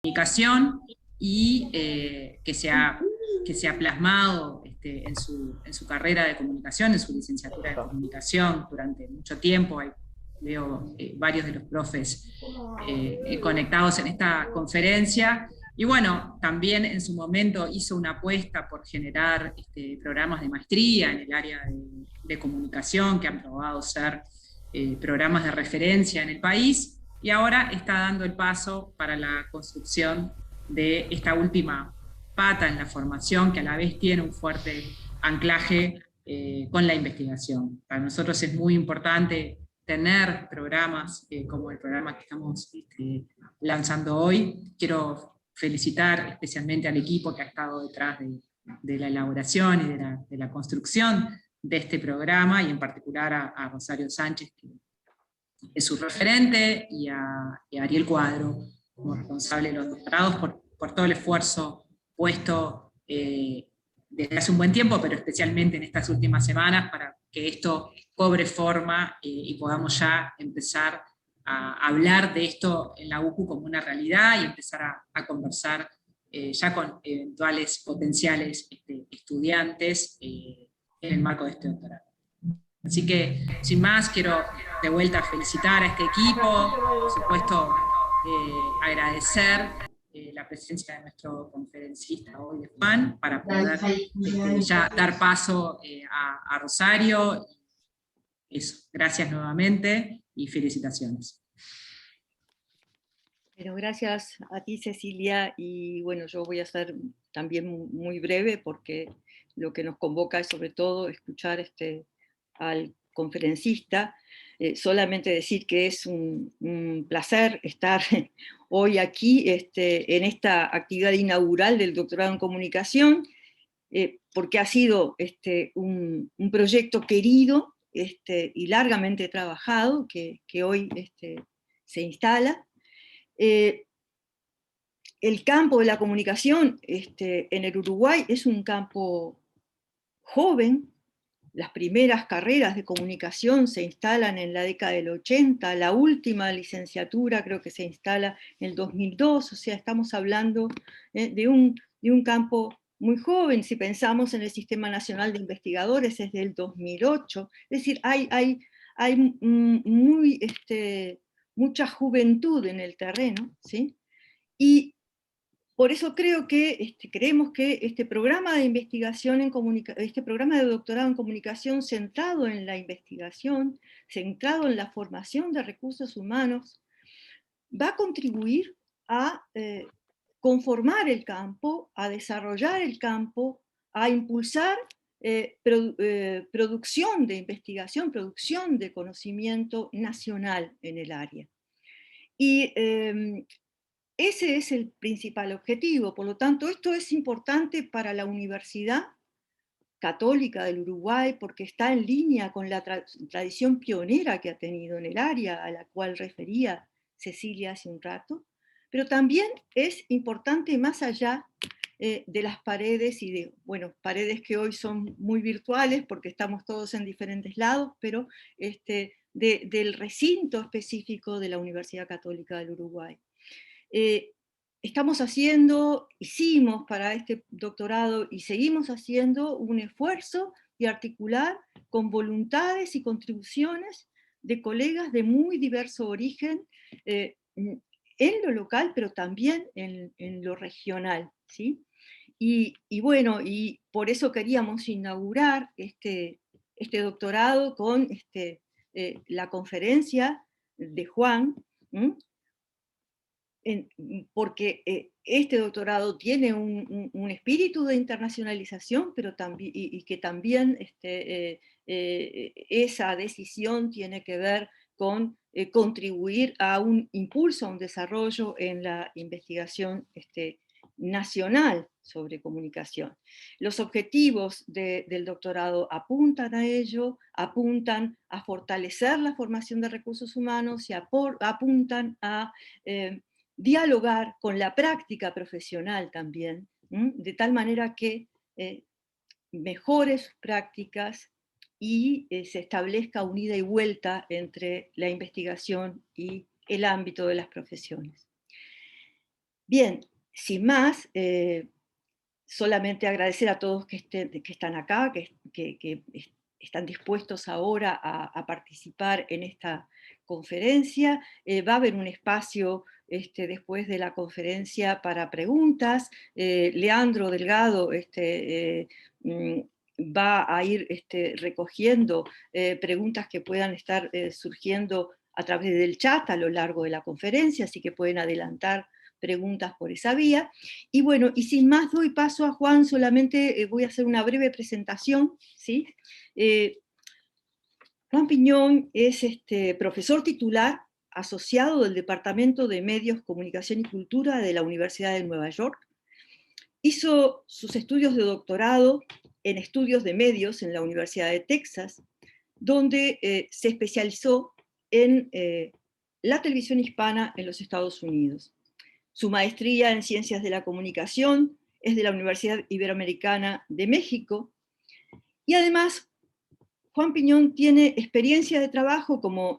comunicación y que se ha plasmado en su carrera de comunicación, en su licenciatura de comunicación durante mucho tiempo. Veo varios de los profes conectados en esta conferencia. Y bueno, también en su momento hizo una apuesta por generar programas de maestría en el área de comunicación, que han probado ser programas de referencia en el país, y ahora está dando el paso para la construcción de esta última pata en la formación, que a la vez tiene un fuerte anclaje con la investigación. Para nosotros es muy importante tener programas como el programa que estamos lanzando hoy. Quiero felicitar especialmente al equipo que ha estado detrás de la elaboración y de la construcción de este programa, y en particular a Rosario Sánchez, que es su referente, y a Ariel Cuadro, como responsable de los doctorados, por todo el esfuerzo puesto desde hace un buen tiempo, pero especialmente en estas últimas semanas, para que esto cobre forma y podamos ya empezar a hablar de esto en la UCU como una realidad, y empezar a conversar ya con eventuales potenciales estudiantes en el marco de este doctorado. Así que, sin más, quiero de vuelta felicitar a este equipo, por supuesto agradecer la presencia de nuestro conferencista hoy, Juan, para poder ya dar paso a Rosario. Eso, gracias nuevamente y felicitaciones. Bueno, gracias a ti, Cecilia, y bueno, yo voy a ser también muy breve, porque lo que nos convoca es sobre todo escuchar al conferencista. Solamente decir que es un placer estar hoy aquí en esta actividad inaugural del doctorado en comunicación, porque ha sido un proyecto querido y largamente trabajado, que hoy se instala. El campo de la comunicación en el Uruguay es un campo joven. Las primeras carreras de comunicación se instalan en la década del 80, la última licenciatura creo que se instala en el 2002, o sea, estamos hablando de un campo muy joven. Si pensamos en el Sistema Nacional de Investigadores, es del 2008, es decir, hay mucha juventud en el terreno, ¿sí? Y por eso creemos que este programa de investigación este programa de doctorado en comunicación centrado en la investigación, centrado en la formación de recursos humanos, va a contribuir a conformar el campo, a desarrollar el campo, a impulsar producción de investigación, producción de conocimiento nacional en el área. Y ese es el principal objetivo. Por lo tanto, esto es importante para la Universidad Católica del Uruguay, porque está en línea con la tradición pionera que ha tenido en el área, a la cual refería Cecilia hace un rato, pero también es importante más allá de las paredes, y paredes que hoy son muy virtuales porque estamos todos en diferentes lados, pero del recinto específico de la Universidad Católica del Uruguay. Hicimos para este doctorado y seguimos haciendo un esfuerzo de articular con voluntades y contribuciones de colegas de muy diverso origen, en lo local, pero también en lo regional, ¿sí? Y por eso queríamos inaugurar este doctorado con la conferencia de Juan, porque este doctorado tiene un espíritu de internacionalización, pero también, y que también esa decisión tiene que ver con contribuir a un impulso, a un desarrollo en la investigación nacional sobre comunicación. Los objetivos del doctorado apuntan a ello, apuntan a fortalecer la formación de recursos humanos y apuntan a dialogar con la práctica profesional también, de tal manera que mejores prácticas y se establezca un ida y vuelta entre la investigación y el ámbito de las profesiones. Bien, sin más, solamente agradecer a todos que están acá, que están dispuestos ahora a participar en esta conferencia. Va a haber un espacio después de la conferencia para preguntas. Leandro Delgado va a ir recogiendo preguntas que puedan estar surgiendo a través del chat a lo largo de la conferencia, así que pueden adelantar preguntas por esa vía. Y bueno, y sin más doy paso a Juan, solamente voy a hacer una breve presentación, ¿sí? Juan Piñón es profesor titular asociado del Departamento de Medios, Comunicación y Cultura de la Universidad de Nueva York. Hizo sus estudios de doctorado en estudios de medios en la Universidad de Texas, donde se especializó en la televisión hispana en los Estados Unidos. Su maestría en Ciencias de la Comunicación es de la Universidad Iberoamericana de México. Y además, Juan Piñón tiene experiencia de trabajo como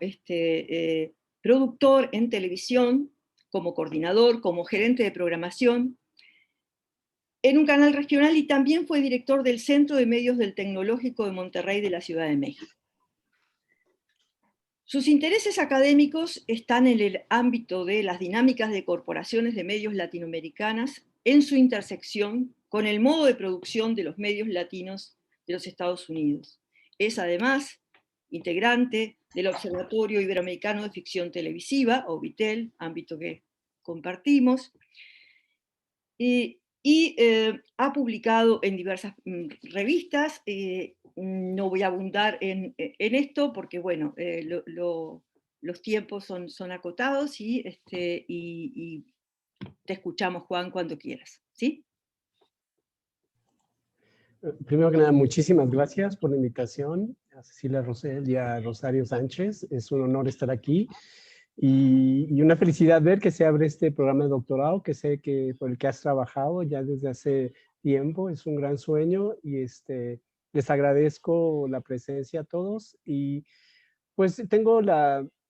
productor en televisión, como coordinador, como gerente de programación, en un canal regional, y también fue director del Centro de Medios del Tecnológico de Monterrey de la Ciudad de México. Sus intereses académicos están en el ámbito de las dinámicas de corporaciones de medios latinoamericanas en su intersección con el modo de producción de los medios latinos de los Estados Unidos. Es además integrante del Observatorio Iberoamericano de Ficción Televisiva, o VITEL, ámbito que compartimos, y ha publicado en diversas revistas. No voy a abundar en esto porque, bueno, los tiempos son acotados y te escuchamos, Juan, cuando quieras, ¿sí? Primero que nada, muchísimas gracias por la invitación a Cecilia Rosell y a Rosario Sánchez. Es un honor estar aquí y una felicidad ver que se abre este programa de doctorado, que sé que por el que has trabajado ya desde hace tiempo. Es un gran sueño y les agradezco la presencia a todos. Y pues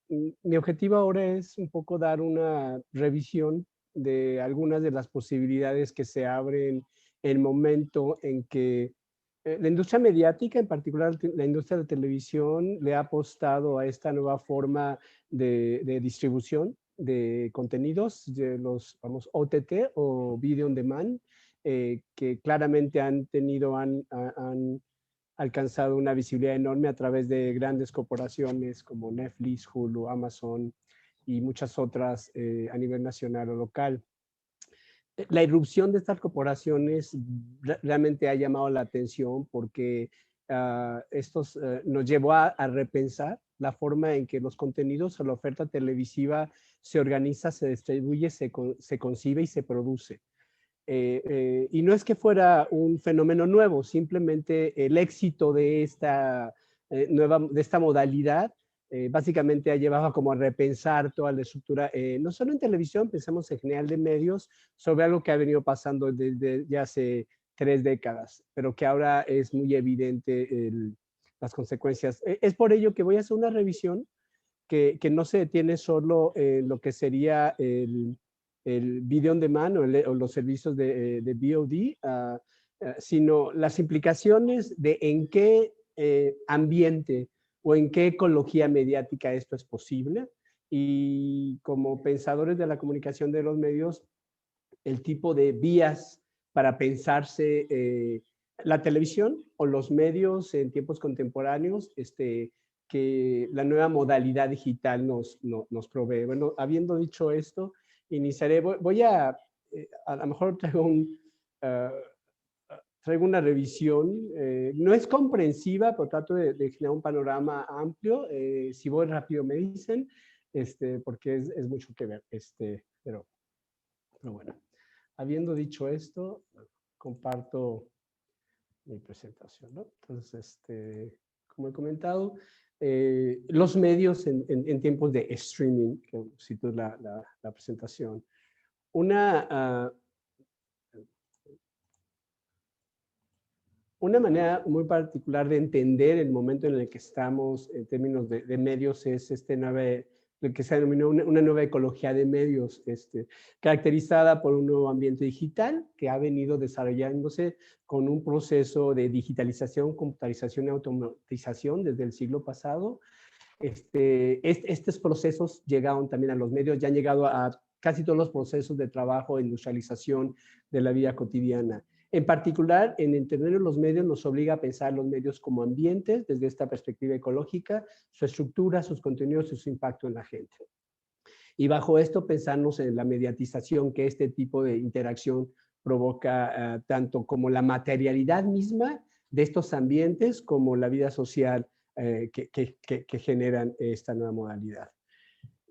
mi objetivo ahora es un poco dar una revisión de algunas de las posibilidades que se abren en el momento en que la industria mediática, en particular la industria de televisión, le ha apostado a esta nueva forma de distribución de contenidos, de los famosos OTT o Video on Demand, que claramente han alcanzado una visibilidad enorme a través de grandes corporaciones como Netflix, Hulu, Amazon y muchas otras a nivel nacional o local. La irrupción de estas corporaciones realmente ha llamado la atención porque estos nos llevó a repensar la forma en que los contenidos o la oferta televisiva se organiza, se distribuye, se concibe y se produce. Y no es que fuera un fenómeno nuevo, simplemente el éxito de esta modalidad básicamente ha llevado como a repensar toda la estructura, no solo en televisión, pensamos en general de medios, sobre algo que ha venido pasando desde ya hace 3 décadas, pero que ahora es muy evidente las consecuencias. Es por ello que voy a hacer una revisión que no se detiene solo en lo que sería el video on demand o los servicios de VOD, sino las implicaciones de en qué ambiente o en qué ecología mediática esto es posible. Y como pensadores de la comunicación de los medios, el tipo de vías para pensarse la televisión o los medios en tiempos contemporáneos, que la nueva modalidad digital nos provee. Bueno, habiendo dicho esto, iniciaré. Voy a lo mejor traigo una revisión. No es comprensiva, pero trato de generar un panorama amplio. Si voy rápido me dicen, porque es mucho que ver. Pero bueno, habiendo dicho esto, comparto mi presentación, ¿no? Entonces, como he comentado, los medios en tiempos de streaming, que cito la presentación. Una manera muy particular de entender el momento en el que estamos en términos de medios es esta nueva lo que se denominó una nueva ecología de medios, caracterizada por un nuevo ambiente digital que ha venido desarrollándose con un proceso de digitalización, computarización y automatización desde el siglo pasado. Estos procesos llegaron también a los medios, ya han llegado a casi todos los procesos de trabajo e industrialización de la vida cotidiana. En particular, en entender los medios nos obliga a pensar los medios como ambientes desde esta perspectiva ecológica, su estructura, sus contenidos y su impacto en la gente. Y bajo esto pensarnos en la mediatización que este tipo de interacción provoca, tanto como la materialidad misma de estos ambientes como la vida social que generan esta nueva modalidad.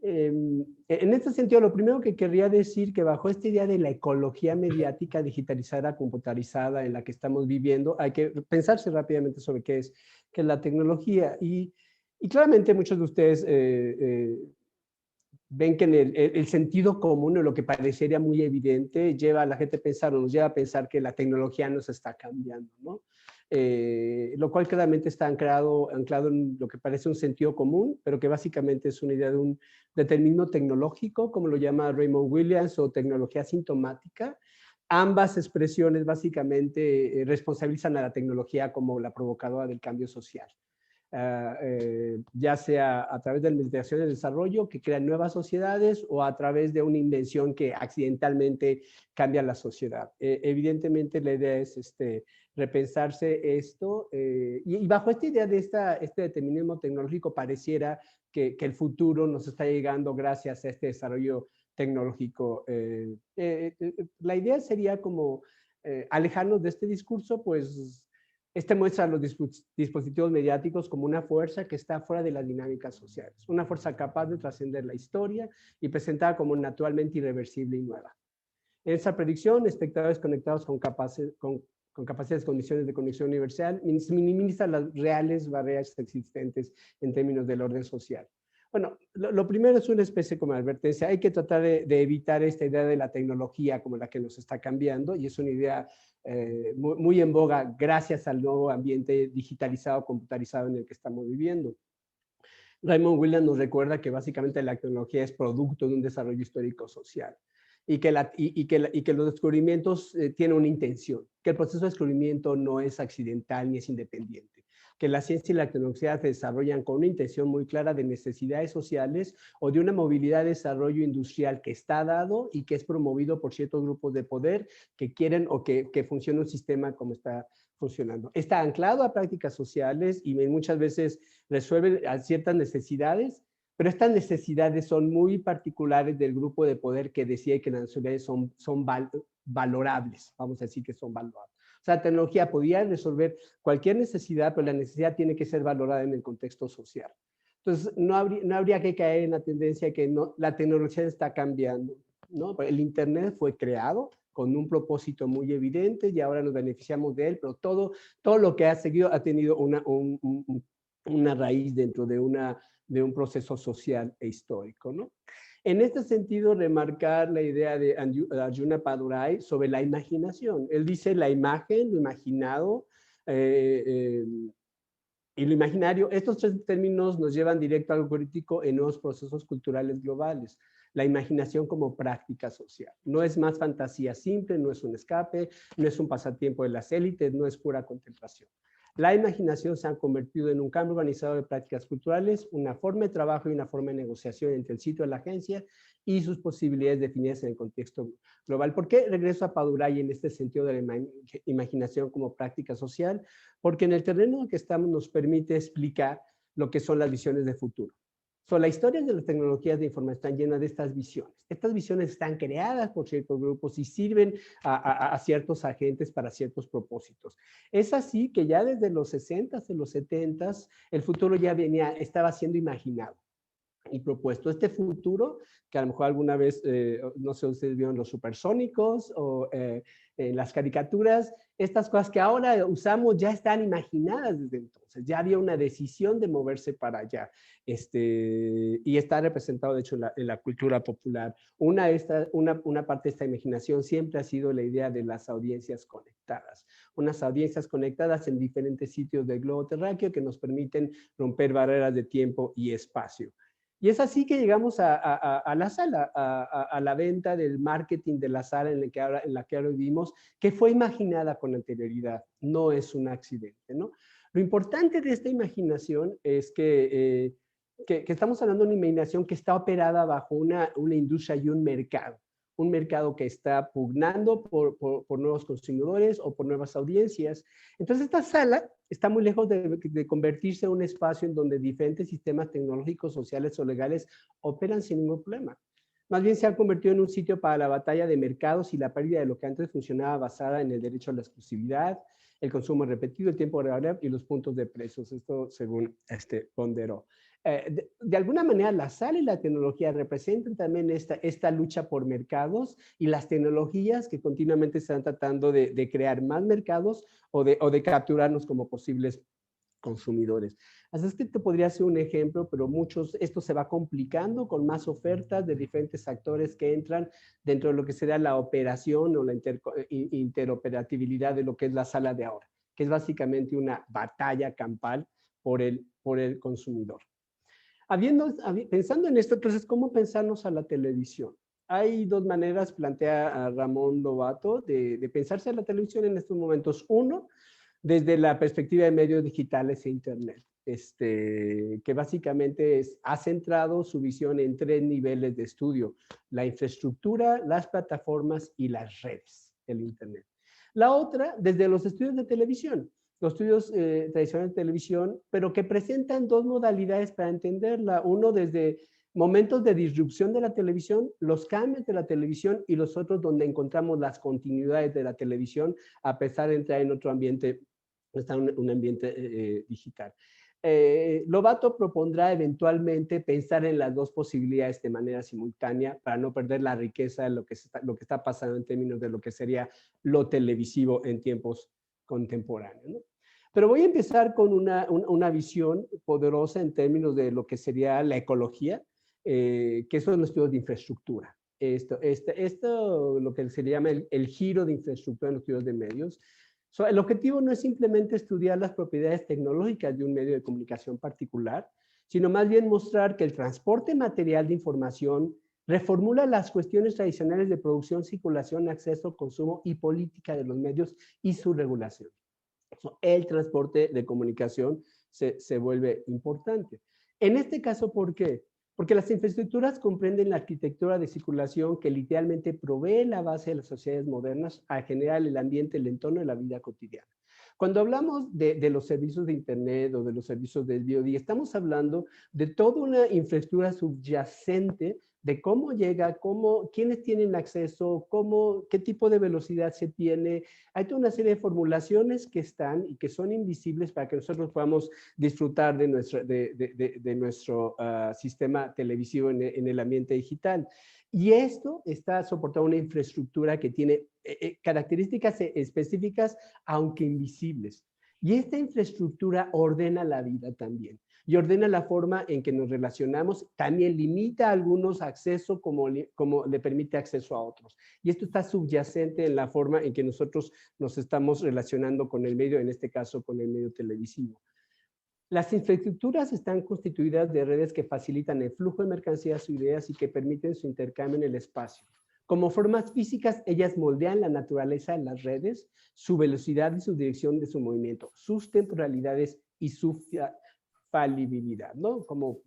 En este sentido, lo primero que querría decir que bajo esta idea de la ecología mediática digitalizada, computarizada en la que estamos viviendo, hay que pensarse rápidamente sobre qué es la tecnología. Y claramente muchos de ustedes ven que en el sentido común o lo que parecería muy evidente lleva a la gente a pensar, o nos lleva a pensar que la tecnología nos está cambiando, ¿no? Lo cual claramente está anclado en lo que parece un sentido común, pero que básicamente es una idea de un determinismo tecnológico, como lo llama Raymond Williams, o tecnología sintomática. Ambas expresiones básicamente responsabilizan a la tecnología como la provocadora del cambio social. Ya sea a través de la investigación y el desarrollo que crean nuevas sociedades o a través de una invención que accidentalmente cambia la sociedad. Evidentemente la idea es repensarse esto y bajo esta idea de este determinismo tecnológico pareciera que el futuro nos está llegando gracias a este desarrollo tecnológico. La idea sería como alejarnos de este discurso, pues muestra a los dispositivos mediáticos como una fuerza que está fuera de las dinámicas sociales, una fuerza capaz de trascender la historia y presentada como naturalmente irreversible y nueva. En esa predicción, espectadores conectados con capacidades, condiciones de conexión universal, minimiza las reales barreras existentes en términos del orden social. Bueno, lo primero es una especie como de advertencia. Hay que tratar de evitar esta idea de la tecnología como la que nos está cambiando, y es una idea muy en boga gracias al nuevo ambiente digitalizado, computarizado en el que estamos viviendo. Raymond Williams nos recuerda que básicamente la tecnología es producto de un desarrollo histórico-social y que los descubrimientos tienen una intención, que el proceso de descubrimiento no es accidental ni es independiente, que la ciencia y la tecnología se desarrollan con una intención muy clara de necesidades sociales o de una movilidad de desarrollo industrial que está dado y que es promovido por ciertos grupos de poder que quieren o que funcione un sistema como está funcionando. Está anclado a prácticas sociales y muchas veces resuelve ciertas necesidades, pero estas necesidades son muy particulares del grupo de poder que decide que las necesidades son valorables, vamos a decir que son valorables. O sea, la tecnología podría resolver cualquier necesidad, pero la necesidad tiene que ser valorada en el contexto social. Entonces, no habría que caer en la tendencia de que la tecnología está cambiando, ¿no? El Internet fue creado con un propósito muy evidente y ahora nos beneficiamos de él, pero todo lo que ha seguido ha tenido una raíz dentro de un proceso social e histórico, ¿no? En este sentido, remarcar la idea de Arjuna Padurai sobre la imaginación. Él dice la imagen, lo imaginado y lo imaginario. Estos tres términos nos llevan directo a algo crítico en nuevos procesos culturales globales. La imaginación como práctica social. No es más fantasía simple, no es un escape, no es un pasatiempo de las élites, no es pura contemplación. La imaginación se ha convertido en un cambio organizado de prácticas culturales, una forma de trabajo y una forma de negociación entre el sitio de la agencia y sus posibilidades definidas en el contexto global. ¿Por qué regreso a Padurai en este sentido de la imaginación como práctica social? Porque en el terreno en el que estamos nos permite explicar lo que son las visiones de futuro. La historia de las tecnologías de información están llenas de estas visiones. Estas visiones están creadas por ciertos grupos y sirven a ciertos agentes para ciertos propósitos. Es así que ya desde los 60s, en los 70s, el futuro ya estaba siendo imaginado y propuesto. Este futuro, que a lo mejor alguna vez, no sé si ustedes vieron los supersónicos o las caricaturas, estas cosas que ahora usamos ya están imaginadas desde entonces. Ya había una decisión de moverse para allá y está representado, de hecho, en la cultura popular. Una parte de esta imaginación siempre ha sido la idea de las audiencias conectadas. Unas audiencias conectadas en diferentes sitios del globo terráqueo que nos permiten romper barreras de tiempo y espacio. Y es así que llegamos a la sala, a la venta del marketing de la sala en la que ahora vivimos, que fue imaginada con anterioridad, no es un accidente, ¿no? Lo importante de esta imaginación es que estamos hablando de una imaginación que está operada bajo una industria y un mercado que está pugnando por nuevos consumidores o por nuevas audiencias. Entonces, esta sala está muy lejos de convertirse en un espacio en donde diferentes sistemas tecnológicos, sociales o legales operan sin ningún problema. Más bien se ha convertido en un sitio para la batalla de mercados y la pérdida de lo que antes funcionaba basada en el derecho a la exclusividad, el consumo repetido, el tiempo real y los puntos de precios. Esto según ponderó. De alguna manera, la sala y la tecnología representan también esta lucha por mercados y las tecnologías que continuamente están tratando de crear más mercados o de capturarnos como posibles consumidores. Así es que te podría ser un ejemplo, pero esto se va complicando con más ofertas de diferentes actores que entran dentro de lo que será la operación o la interoperabilidad de lo que es la sala de ahora, que es básicamente una batalla campal por el consumidor. Pensando en esto, entonces, ¿cómo pensarnos a la televisión? Hay dos maneras, plantea a Ramón Lobato, de pensarse a la televisión en estos momentos. Uno, desde la perspectiva de medios digitales e Internet, que básicamente ha centrado su visión en 3 niveles de estudio: la infraestructura, las plataformas y las redes, el Internet. La otra, desde los estudios de televisión, los estudios tradicionales de televisión, pero que presentan 2 modalidades para entenderla. Uno, desde momentos de disrupción de la televisión, los cambios de la televisión, y los otros donde encontramos las continuidades de la televisión a pesar de entrar en otro ambiente, está en un ambiente digital. Lobato propondrá eventualmente pensar en las 2 posibilidades de manera simultánea para no perder la riqueza de lo que está pasando en términos de lo que sería lo televisivo en tiempos contemporáneos, ¿no? Pero voy a empezar con una visión poderosa en términos de lo que sería la ecología, que son los estudios de infraestructura. Esto lo que se llama el giro de infraestructura en los estudios de medios. El objetivo no es simplemente estudiar las propiedades tecnológicas de un medio de comunicación particular, sino más bien mostrar que el transporte material de información reformula las cuestiones tradicionales de producción, circulación, acceso, consumo y política de los medios y su regulación. El transporte de comunicación se vuelve importante. En este caso, ¿por qué? Porque las infraestructuras comprenden la arquitectura de circulación que literalmente provee la base de las sociedades modernas a generar el ambiente, el entorno de la vida cotidiana. Cuando hablamos de los servicios de Internet o de los servicios de VOD, estamos hablando de toda una infraestructura subyacente de cómo llega, quiénes tienen acceso, qué tipo de velocidad se tiene. Hay toda una serie de formulaciones que están y que son invisibles para que nosotros podamos disfrutar de nuestro sistema televisivo en el ambiente digital. Y esto está soportado una infraestructura que tiene características específicas, aunque invisibles. Y esta infraestructura ordena la vida también. Y ordena la forma en que nos relacionamos, también limita a algunos acceso como le permite acceso a otros. Y esto está subyacente en la forma en que nosotros nos estamos relacionando con el medio, en este caso con el medio televisivo. Las infraestructuras están constituidas de redes que facilitan el flujo de mercancías o ideas y que permiten su intercambio en el espacio. Como formas físicas, ellas moldean la naturaleza de las redes, su velocidad y su dirección de su movimiento, sus temporalidades y su falibilidad, ¿no? Como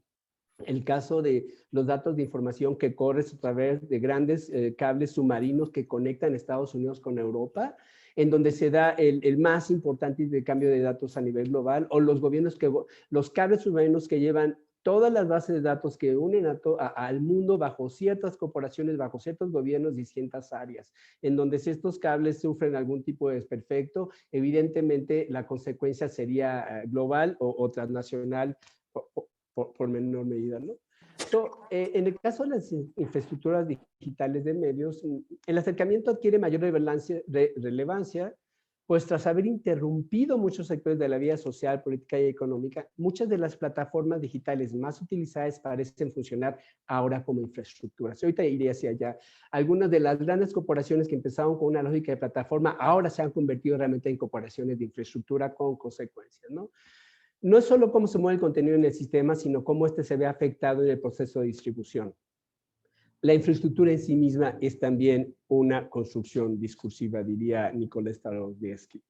el caso de los datos de información que corren a través de grandes cables submarinos que conectan Estados Unidos con Europa, en donde se da el más importante intercambio de datos a nivel global, o los cables submarinos que llevan todas las bases de datos que unen al mundo bajo ciertas corporaciones, bajo ciertos gobiernos y ciertas áreas, en donde si estos cables sufren algún tipo de desperfecto, evidentemente la consecuencia sería global o transnacional por menor medida, ¿no? En el caso de las infraestructuras digitales de medios, el acercamiento adquiere mayor relevancia, pues tras haber interrumpido muchos sectores de la vida social, política y económica, muchas de las plataformas digitales más utilizadas parecen funcionar ahora como infraestructuras. Ahorita iré hacia allá. Algunas de las grandes corporaciones que empezaron con una lógica de plataforma ahora se han convertido realmente en corporaciones de infraestructura con consecuencias, ¿no? no es solo cómo se mueve el contenido en el sistema, sino cómo este se ve afectado en el proceso de distribución. La infraestructura en sí misma es también una construcción discursiva, diría Nikolai Starobinsky.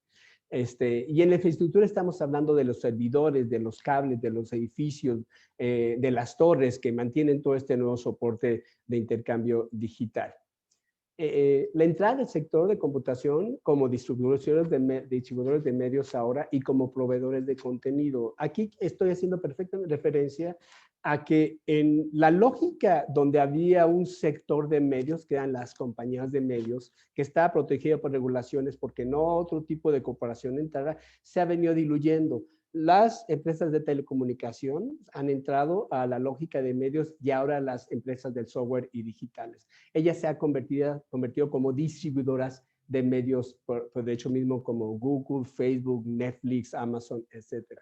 Y en la infraestructura estamos hablando de los servidores, de los cables, de los edificios, de las torres que mantienen todo este nuevo soporte de intercambio digital. La entrada del sector de computación como distribuidores de medios ahora y como proveedores de contenido. Aquí estoy haciendo perfectamente referencia a que en la lógica donde había un sector de medios, que eran las compañías de medios, que estaba protegida por regulaciones porque no otro tipo de corporación entrara, se ha venido diluyendo. Las empresas de telecomunicación han entrado a la lógica de medios y ahora las empresas del software y digitales. Ellas se han convertido como distribuidoras de medios, por de hecho mismo como Google, Facebook, Netflix, Amazon, etcétera.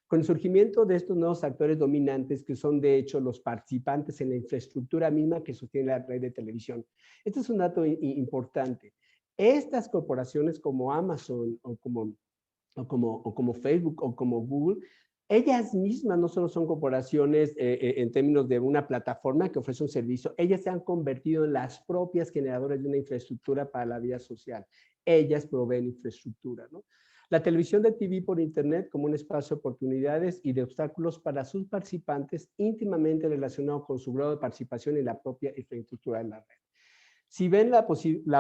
Con el surgimiento de estos nuevos actores dominantes que son de hecho los participantes en la infraestructura misma que sostiene la red de televisión. Este es un dato importante. Estas corporaciones como Amazon o como Facebook o como Google, ellas mismas no solo son corporaciones en términos de una plataforma que ofrece un servicio, ellas se han convertido en las propias generadoras de una infraestructura para la vida social. Ellas proveen infraestructura, ¿no? La televisión de TV por Internet como un espacio de oportunidades y de obstáculos para sus participantes íntimamente relacionado con su grado de participación en la propia infraestructura de la red. Si ven la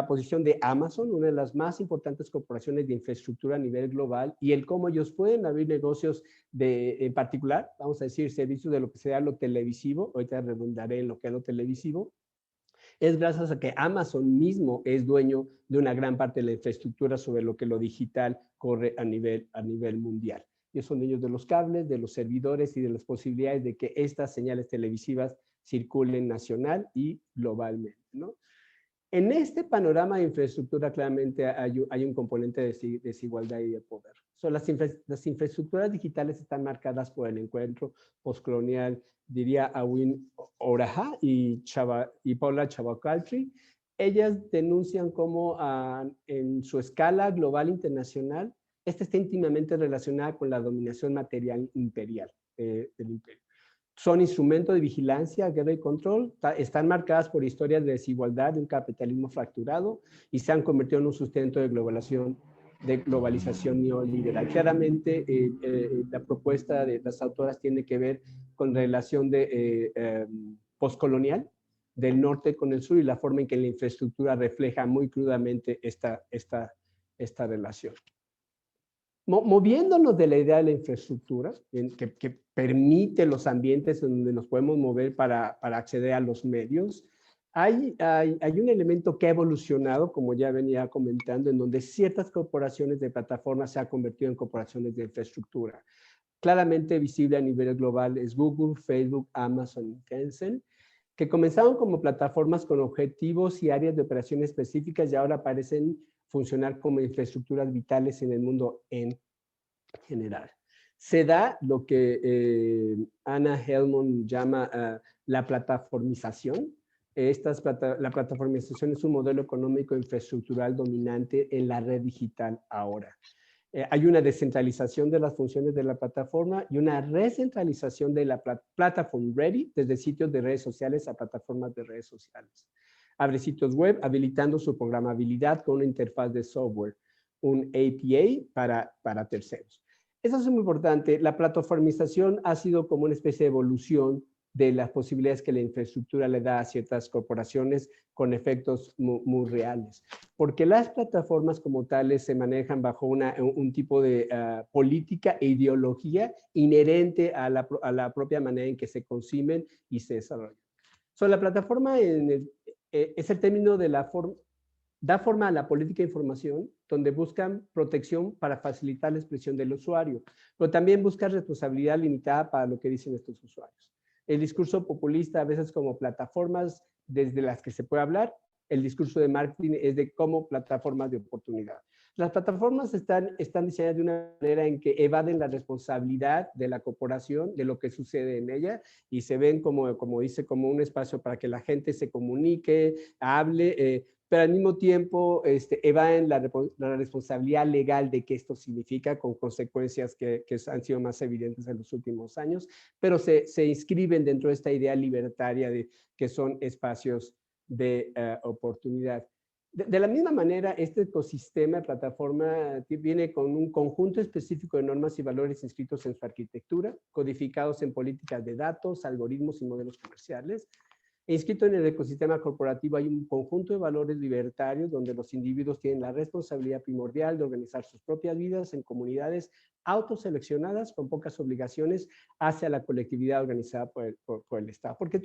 posición de Amazon, una de las más importantes corporaciones de infraestructura a nivel global, y el cómo ellos pueden abrir negocios en particular, vamos a decir, servicios de lo que sea lo televisivo, ahorita redundaré en lo que es lo televisivo, es gracias a que Amazon mismo es dueño de una gran parte de la infraestructura sobre lo que lo digital corre a nivel mundial. Ellos son dueños de los cables, de los servidores y de las posibilidades de que estas señales televisivas circulen nacional y globalmente, ¿no? En este panorama de infraestructura claramente hay un componente de desigualdad y de poder. Las infraestructuras digitales están marcadas por el encuentro postcolonial, diría Awin Oraha y Paula Chabacaltri. Ellas denuncian cómo en su escala global internacional, esta está íntimamente relacionada con la dominación material imperial del imperio. Son instrumentos de vigilancia, guerra y control, están marcadas por historias de desigualdad, de un capitalismo fracturado y se han convertido en un sustento de globalización neoliberal. Claramente, la propuesta de las autoras tiene que ver con relación postcolonial del norte con el sur y la forma en que la infraestructura refleja muy crudamente esta relación. Moviéndonos de la idea de la infraestructura, que permite los ambientes en donde nos podemos mover para acceder a los medios, hay un elemento que ha evolucionado, como ya venía comentando, en donde ciertas corporaciones de plataformas se han convertido en corporaciones de infraestructura. Claramente visible a nivel global es Google, Facebook, Amazon y Tencent, que comenzaron como plataformas con objetivos y áreas de operación específicas y ahora parecen funcionar como infraestructuras vitales en el mundo en general. Se da lo que Anna Helmond llama la plataformización. La plataformización es un modelo económico infraestructural dominante en la red digital ahora. Hay una descentralización de las funciones de la plataforma y una recentralización de la platform ready desde sitios de redes sociales a plataformas de redes sociales. Abre sitios web habilitando su programabilidad con una interfaz de software, un APA para terceros. Eso es muy importante. La plataformización ha sido como una especie de evolución de las posibilidades que la infraestructura le da a ciertas corporaciones con efectos muy reales. Porque las plataformas como tales se manejan bajo un tipo de política e ideología inherente a la propia manera en que se conciben y se desarrollan. La plataforma es el término de da forma a la política de información, donde buscan protección para facilitar la expresión del usuario, pero también buscan responsabilidad limitada para lo que dicen estos usuarios. El discurso populista a veces como plataformas desde las que se puede hablar, el discurso de marketing es de como plataformas de oportunidad. Las plataformas están diseñadas de una manera en que evaden la responsabilidad de la corporación, de lo que sucede en ella, y se ven como dice, como un espacio para que la gente se comunique, hable, pero al mismo tiempo evaden la responsabilidad legal de qué esto significa, con consecuencias que han sido más evidentes en los últimos años, pero se inscriben dentro de esta idea libertaria de que son espacios de oportunidad. De la misma manera, este ecosistema de plataforma viene con un conjunto específico de normas y valores inscritos en su arquitectura, codificados en políticas de datos, algoritmos y modelos comerciales. Inscrito en el ecosistema corporativo hay un conjunto de valores libertarios donde los individuos tienen la responsabilidad primordial de organizar sus propias vidas en comunidades autoseleccionadas con pocas obligaciones hacia la colectividad organizada por el Estado. ¿Por qué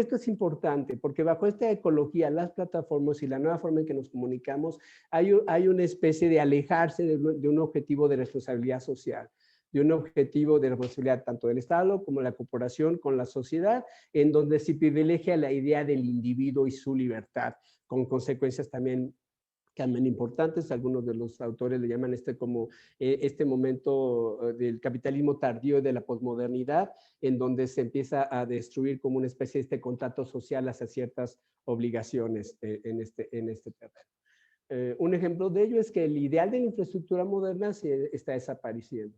esto es importante? Porque bajo esta ecología, las plataformas y la nueva forma en que nos comunicamos, hay una especie de alejarse de un objetivo de responsabilidad social, de un objetivo de responsabilidad tanto del Estado como la corporación con la sociedad, en donde se privilegia la idea del individuo y su libertad, con consecuencias también importantes. Algunos de los autores le llaman como este momento del capitalismo tardío de la posmodernidad, en donde se empieza a destruir como una especie de contrato social hacia ciertas obligaciones en este terreno. Un ejemplo de ello es que el ideal de la infraestructura moderna se está desapareciendo.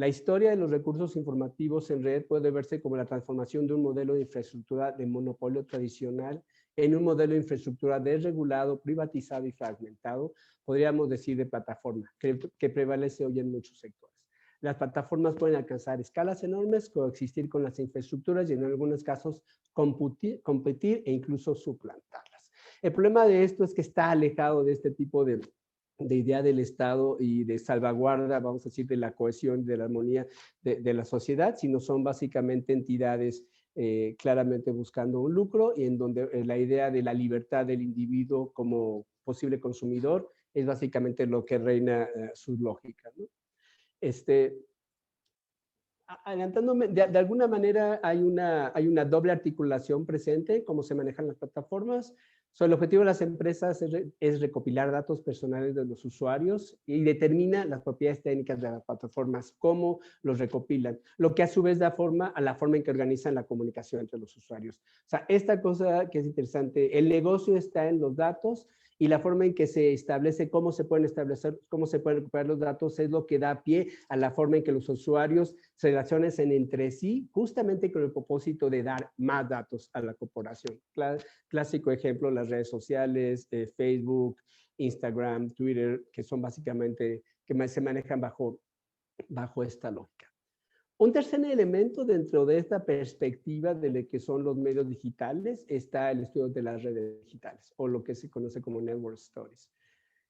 La historia de los recursos informativos en red puede verse como la transformación de un modelo de infraestructura de monopolio tradicional en un modelo de infraestructura desregulado, privatizado y fragmentado, podríamos decir de plataforma, que prevalece hoy en muchos sectores. Las plataformas pueden alcanzar escalas enormes, coexistir con las infraestructuras y en algunos casos competir e incluso suplantarlas. El problema de esto es que está alejado de este tipo de idea del Estado y de salvaguarda, vamos a decir, de la cohesión, de la armonía de la sociedad, sino son básicamente entidades claramente buscando un lucro y en donde la idea de la libertad del individuo como posible consumidor es básicamente lo que reina sus lógicas, ¿no? Adelantándome, de alguna manera hay una doble articulación presente, cómo se manejan las plataformas. El objetivo de las empresas es recopilar datos personales de los usuarios y determina las propiedades técnicas de las plataformas, cómo los recopilan, lo que a su vez da forma a la forma en que organizan la comunicación entre los usuarios. O sea, esta cosa que es interesante, el negocio está en los datos y la forma en que se establece, cómo se pueden recuperar los datos es lo que da pie a la forma en que los usuarios se relacionan entre sí, justamente con el propósito de dar más datos a la corporación. Clásico ejemplo, las redes sociales, Facebook, Instagram, Twitter, que son básicamente, que se manejan bajo esta lógica. Un tercer elemento dentro de esta perspectiva de lo que son los medios digitales está el estudio de las redes digitales, o lo que se conoce como Network Studies.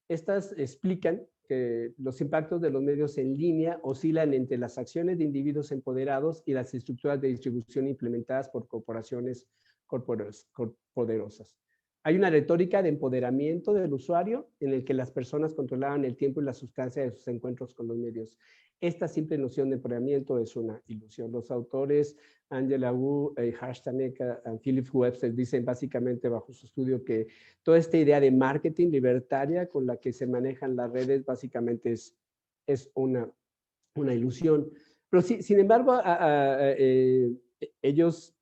Estas explican que los impactos de los medios en línea oscilan entre las acciones de individuos empoderados y las estructuras de distribución implementadas por corporaciones poderosas. Hay una retórica de empoderamiento del usuario en el que las personas controlaban el tiempo y la sustancia de sus encuentros con los medios. Esta simple noción de empoderamiento es una ilusión. Los autores Angela Wu, Harsh Taneka y Philip Webster dicen básicamente bajo su estudio que toda esta idea de marketing libertaria con la que se manejan las redes básicamente es una ilusión. Pero sin embargo, ellos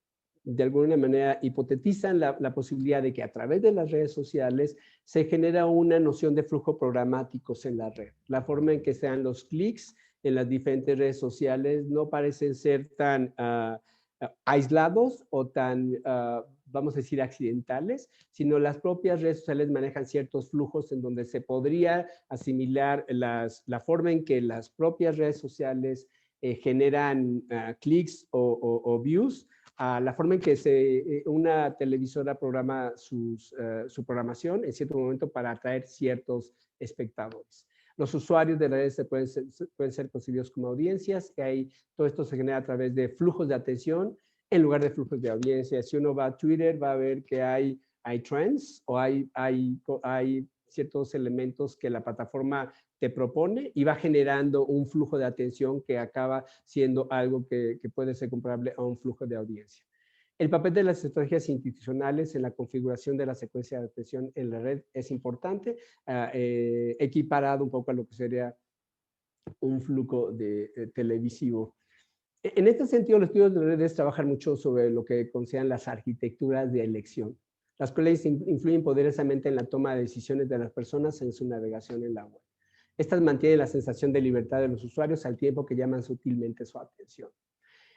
de alguna manera hipotetizan la posibilidad de que a través de las redes sociales se genera una noción de flujo programáticos en la red. La forma en que sean los clics en las diferentes redes sociales no parecen ser tan aislados o tan, vamos a decir, accidentales, sino las propias redes sociales manejan ciertos flujos en donde se podría asimilar la forma en que las propias redes sociales generan clics o views, a la forma en que una televisora programa su programación en cierto momento para atraer ciertos espectadores. Los usuarios de redes pueden ser concebidos como audiencias, y todo esto se genera a través de flujos de atención en lugar de flujos de audiencia. Si uno va a Twitter, va a ver que hay trends o hay ciertos elementos que la plataforma te propone y va generando un flujo de atención que acaba siendo algo que puede ser comparable a un flujo de audiencia. El papel de las estrategias institucionales en la configuración de la secuencia de atención en la red es importante, equiparado un poco a lo que sería un flujo televisivo. En este sentido, los estudios de redes trabajan mucho sobre lo que consideran las arquitecturas de elección. las cuales influyen poderosamente en la toma de decisiones de las personas en su navegación en la web. Estas mantienen la sensación de libertad de los usuarios al tiempo que llaman sutilmente su atención.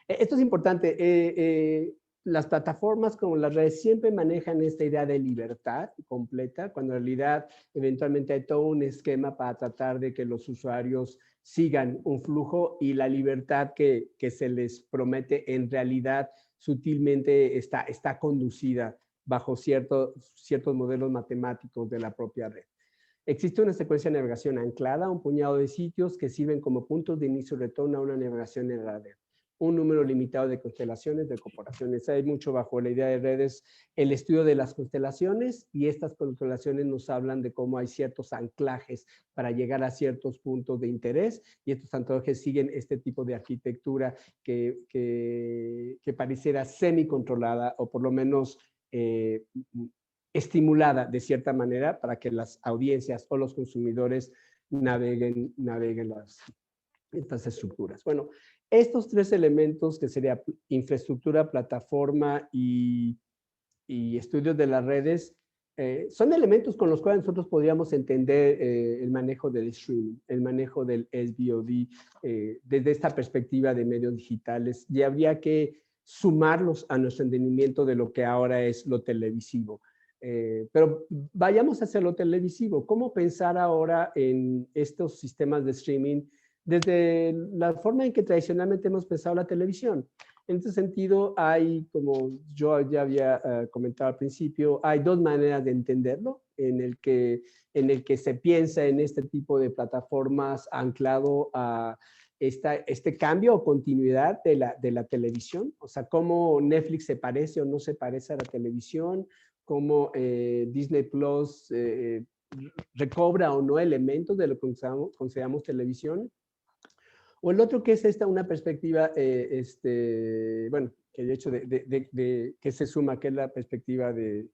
Esto es importante. Las plataformas como las redes siempre manejan esta idea de libertad completa, cuando en realidad eventualmente hay todo un esquema para tratar de que los usuarios sigan un flujo, y la libertad que se les promete en realidad sutilmente está conducida bajo ciertos modelos matemáticos de la propia red. Existe una secuencia de navegación anclada a un puñado de sitios que sirven como puntos de inicio y retorno a una navegación en la red. Un número limitado de constelaciones de corporaciones. Hay mucho bajo la idea de redes el estudio de las constelaciones, y estas constelaciones nos hablan de cómo hay ciertos anclajes para llegar a ciertos puntos de interés, y estos anclajes siguen este tipo de arquitectura que pareciera semi-controlada, o por lo menos estimulada de cierta manera para que las audiencias o los consumidores naveguen estas estructuras. Bueno, estos tres elementos, que sería infraestructura, plataforma y estudios de las redes, son elementos con los cuales nosotros podríamos entender el manejo del streaming, el manejo del SVOD, desde esta perspectiva de medios digitales, y habría que sumarlos a nuestro entendimiento de lo que ahora es lo televisivo. Pero vayamos hacia lo televisivo. ¿Cómo pensar ahora en estos sistemas de streaming desde la forma en que tradicionalmente hemos pensado la televisión? En este sentido, hay, como yo ya había comentado al principio, hay dos maneras de entenderlo, en el que se piensa en este tipo de plataformas anclado a este cambio o continuidad de la televisión. O sea, cómo Netflix se parece o no se parece a la televisión, cómo Disney Plus recobra o no elementos de lo que consideramos televisión. O el otro, que es una perspectiva, bueno, que de hecho que se suma, que es la perspectiva de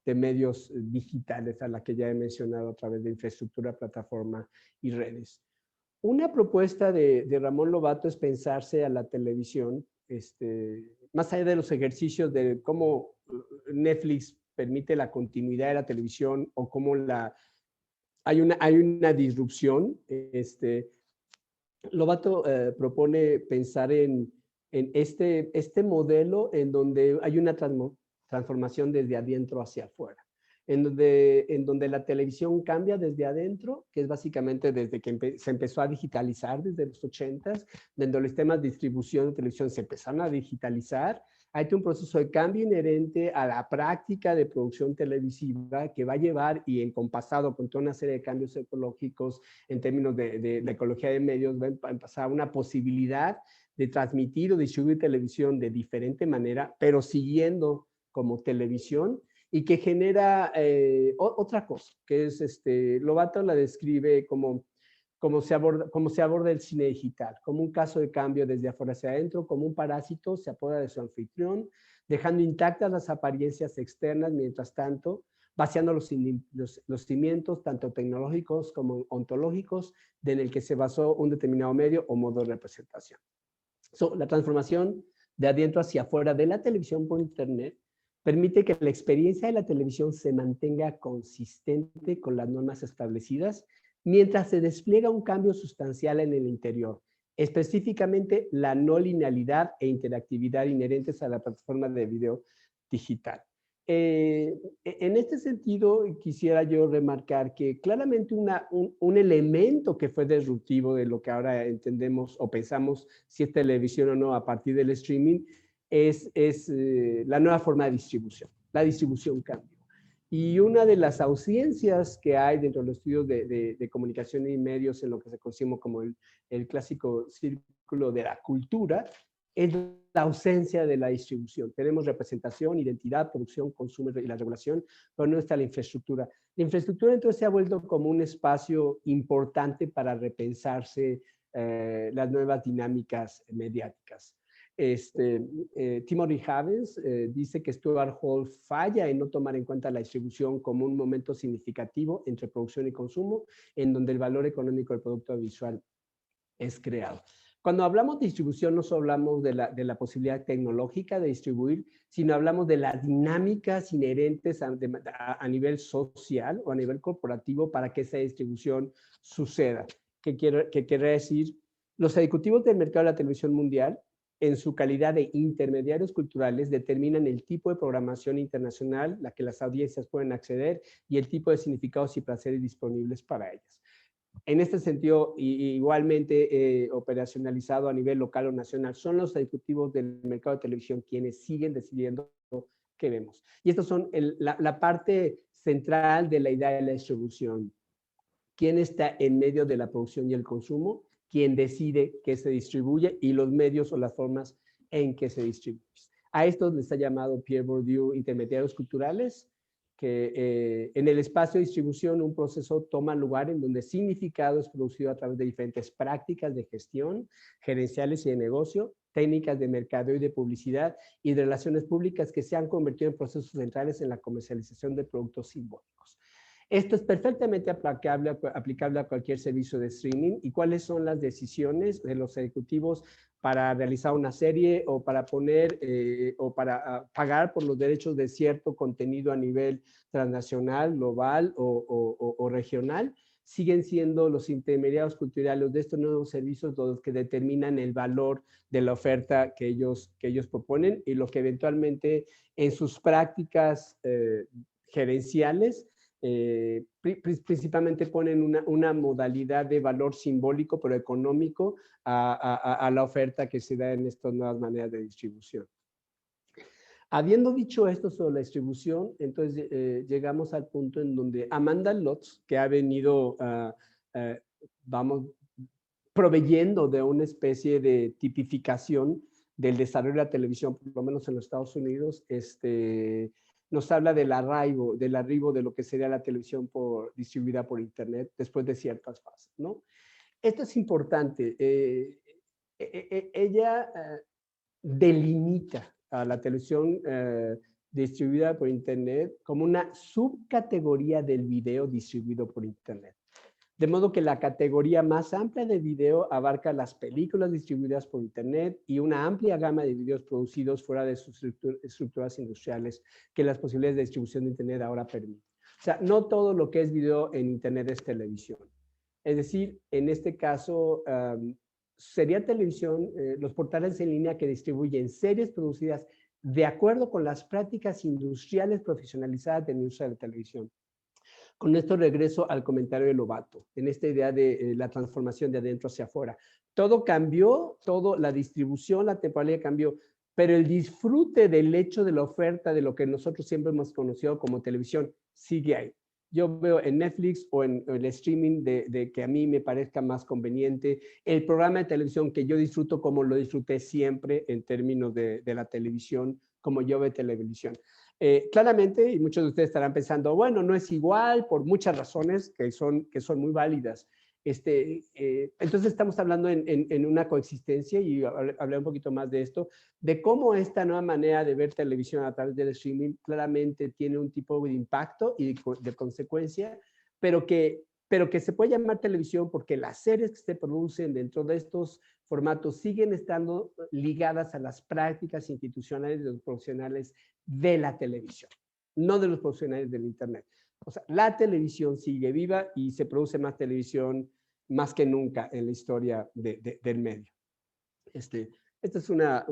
medios digitales, a la que ya he mencionado a través de infraestructura, plataforma y redes. Una propuesta de Ramón Lobato es pensarse a la televisión, más allá de los ejercicios de cómo Netflix permite la continuidad de la televisión, o cómo hay una disrupción. Lobato propone pensar en este modelo en donde hay una transformación desde adentro hacia afuera, en donde la televisión cambia desde adentro, que es básicamente desde que se empezó a digitalizar desde los 80s, donde los temas de distribución de televisión se empezaron a digitalizar. Hay un proceso de cambio inherente a la práctica de producción televisiva que va a llevar, y encompasado con toda una serie de cambios ecológicos en términos de ecología de medios, va a pasar una posibilidad de transmitir o distribuir televisión de diferente manera, pero siguiendo como televisión, y que genera otra cosa, que es, Lobato la describe como se aborda el cine digital, como un caso de cambio desde afuera hacia adentro, como un parásito se apodera de su anfitrión, dejando intactas las apariencias externas, mientras tanto, vaciando los cimientos, tanto tecnológicos como ontológicos, en el que se basó un determinado medio o modo de representación. La transformación de adentro hacia afuera de la televisión por Internet permite que la experiencia de la televisión se mantenga consistente con las normas establecidas, mientras se despliega un cambio sustancial en el interior, específicamente la no linealidad e interactividad inherentes a la plataforma de video digital. En este sentido, quisiera yo remarcar que claramente un elemento que fue disruptivo de lo que ahora entendemos o pensamos si es televisión o no a partir del streaming es la nueva forma de distribución. La distribución cambia. Y una de las ausencias que hay dentro de los estudios de comunicación y medios, en lo que se conoce como el clásico círculo de la cultura, es la ausencia de la distribución. Tenemos representación, identidad, producción, consumo y la regulación, pero no está la infraestructura. La infraestructura entonces se ha vuelto como un espacio importante para repensarse las nuevas dinámicas mediáticas. Timothy Havens dice que Stuart Hall falla en no tomar en cuenta la distribución como un momento significativo entre producción y consumo, en donde el valor económico del producto visual es creado. Cuando hablamos de distribución, no solo hablamos de la posibilidad tecnológica de distribuir, sino hablamos de las dinámicas inherentes a nivel social o a nivel corporativo para que esa distribución suceda. ¿Qué quiere decir? Los ejecutivos del mercado de la televisión mundial, en su calidad de intermediarios culturales, determinan el tipo de programación internacional a la que las audiencias pueden acceder y el tipo de significados y placeres disponibles para ellas. En este sentido, igualmente operacionalizado a nivel local o nacional, son los ejecutivos del mercado de televisión quienes siguen decidiendo qué vemos. Y estas son la parte central de la idea de la distribución. ¿Quién está en medio de la producción y el consumo? ¿Quién decide qué se distribuye? Y los medios o las formas en que se distribuye. A estos les ha llamado Pierre Bourdieu intermediarios culturales, que en el espacio de distribución un proceso toma lugar en donde significado es producido a través de diferentes prácticas de gestión, gerenciales y de negocio, técnicas de mercadeo y de publicidad y de relaciones públicas que se han convertido en procesos centrales en la comercialización de productos simbólicos. Esto es perfectamente aplicable a cualquier servicio de streaming. ¿Y cuáles son las decisiones de los ejecutivos para realizar una serie o para poner o para pagar por los derechos de cierto contenido a nivel transnacional, global o regional? Siguen siendo los intermediarios culturales de estos nuevos servicios los que determinan el valor de la oferta que ellos proponen y lo que eventualmente en sus prácticas gerenciales principalmente ponen una modalidad de valor simbólico pero económico a la oferta que se da en estas nuevas maneras de distribución. Habiendo dicho esto sobre la distribución, entonces llegamos al punto en donde Amanda Lotz, que ha venido, proveyendo de una especie de tipificación del desarrollo de la televisión, por lo menos en los Estados Unidos, nos habla del arribo de lo que sería la televisión distribuida por Internet después de ciertas fases, ¿no? Esto es importante. Ella delimita a la televisión distribuida por Internet como una subcategoría del video distribuido por Internet. De modo que la categoría más amplia de video abarca las películas distribuidas por Internet y una amplia gama de videos producidos fuera de sus estructuras industriales que las posibilidades de distribución de Internet ahora permiten. O sea, no todo lo que es video en Internet es televisión. Es decir, en este caso, sería televisión, los portales en línea que distribuyen series producidas de acuerdo con las prácticas industriales profesionalizadas de la industria de la televisión. Con esto regreso al comentario de Lobato, en esta idea de la transformación de adentro hacia afuera. Todo cambió, la distribución, la temporalidad cambió, pero el disfrute del hecho de la oferta de lo que nosotros siempre hemos conocido como televisión sigue ahí. Yo veo en Netflix o en el streaming de que a mí me parezca más conveniente, el programa de televisión que yo disfruto como lo disfruté siempre en términos de la televisión, como yo veo televisión. Claramente, y muchos de ustedes estarán pensando, bueno, no es igual por muchas razones que son muy válidas. Entonces estamos hablando en una coexistencia, y hablé un poquito más de esto, de cómo esta nueva manera de ver televisión a través del streaming claramente tiene un tipo de impacto y de consecuencia, pero que se puede llamar televisión porque las series que se producen dentro de estos formatos siguen estando ligadas a las prácticas institucionales de los profesionales de la televisión, no de los profesionales del Internet. O sea, la televisión sigue viva y se produce más televisión más que nunca en la historia del medio. Esta es una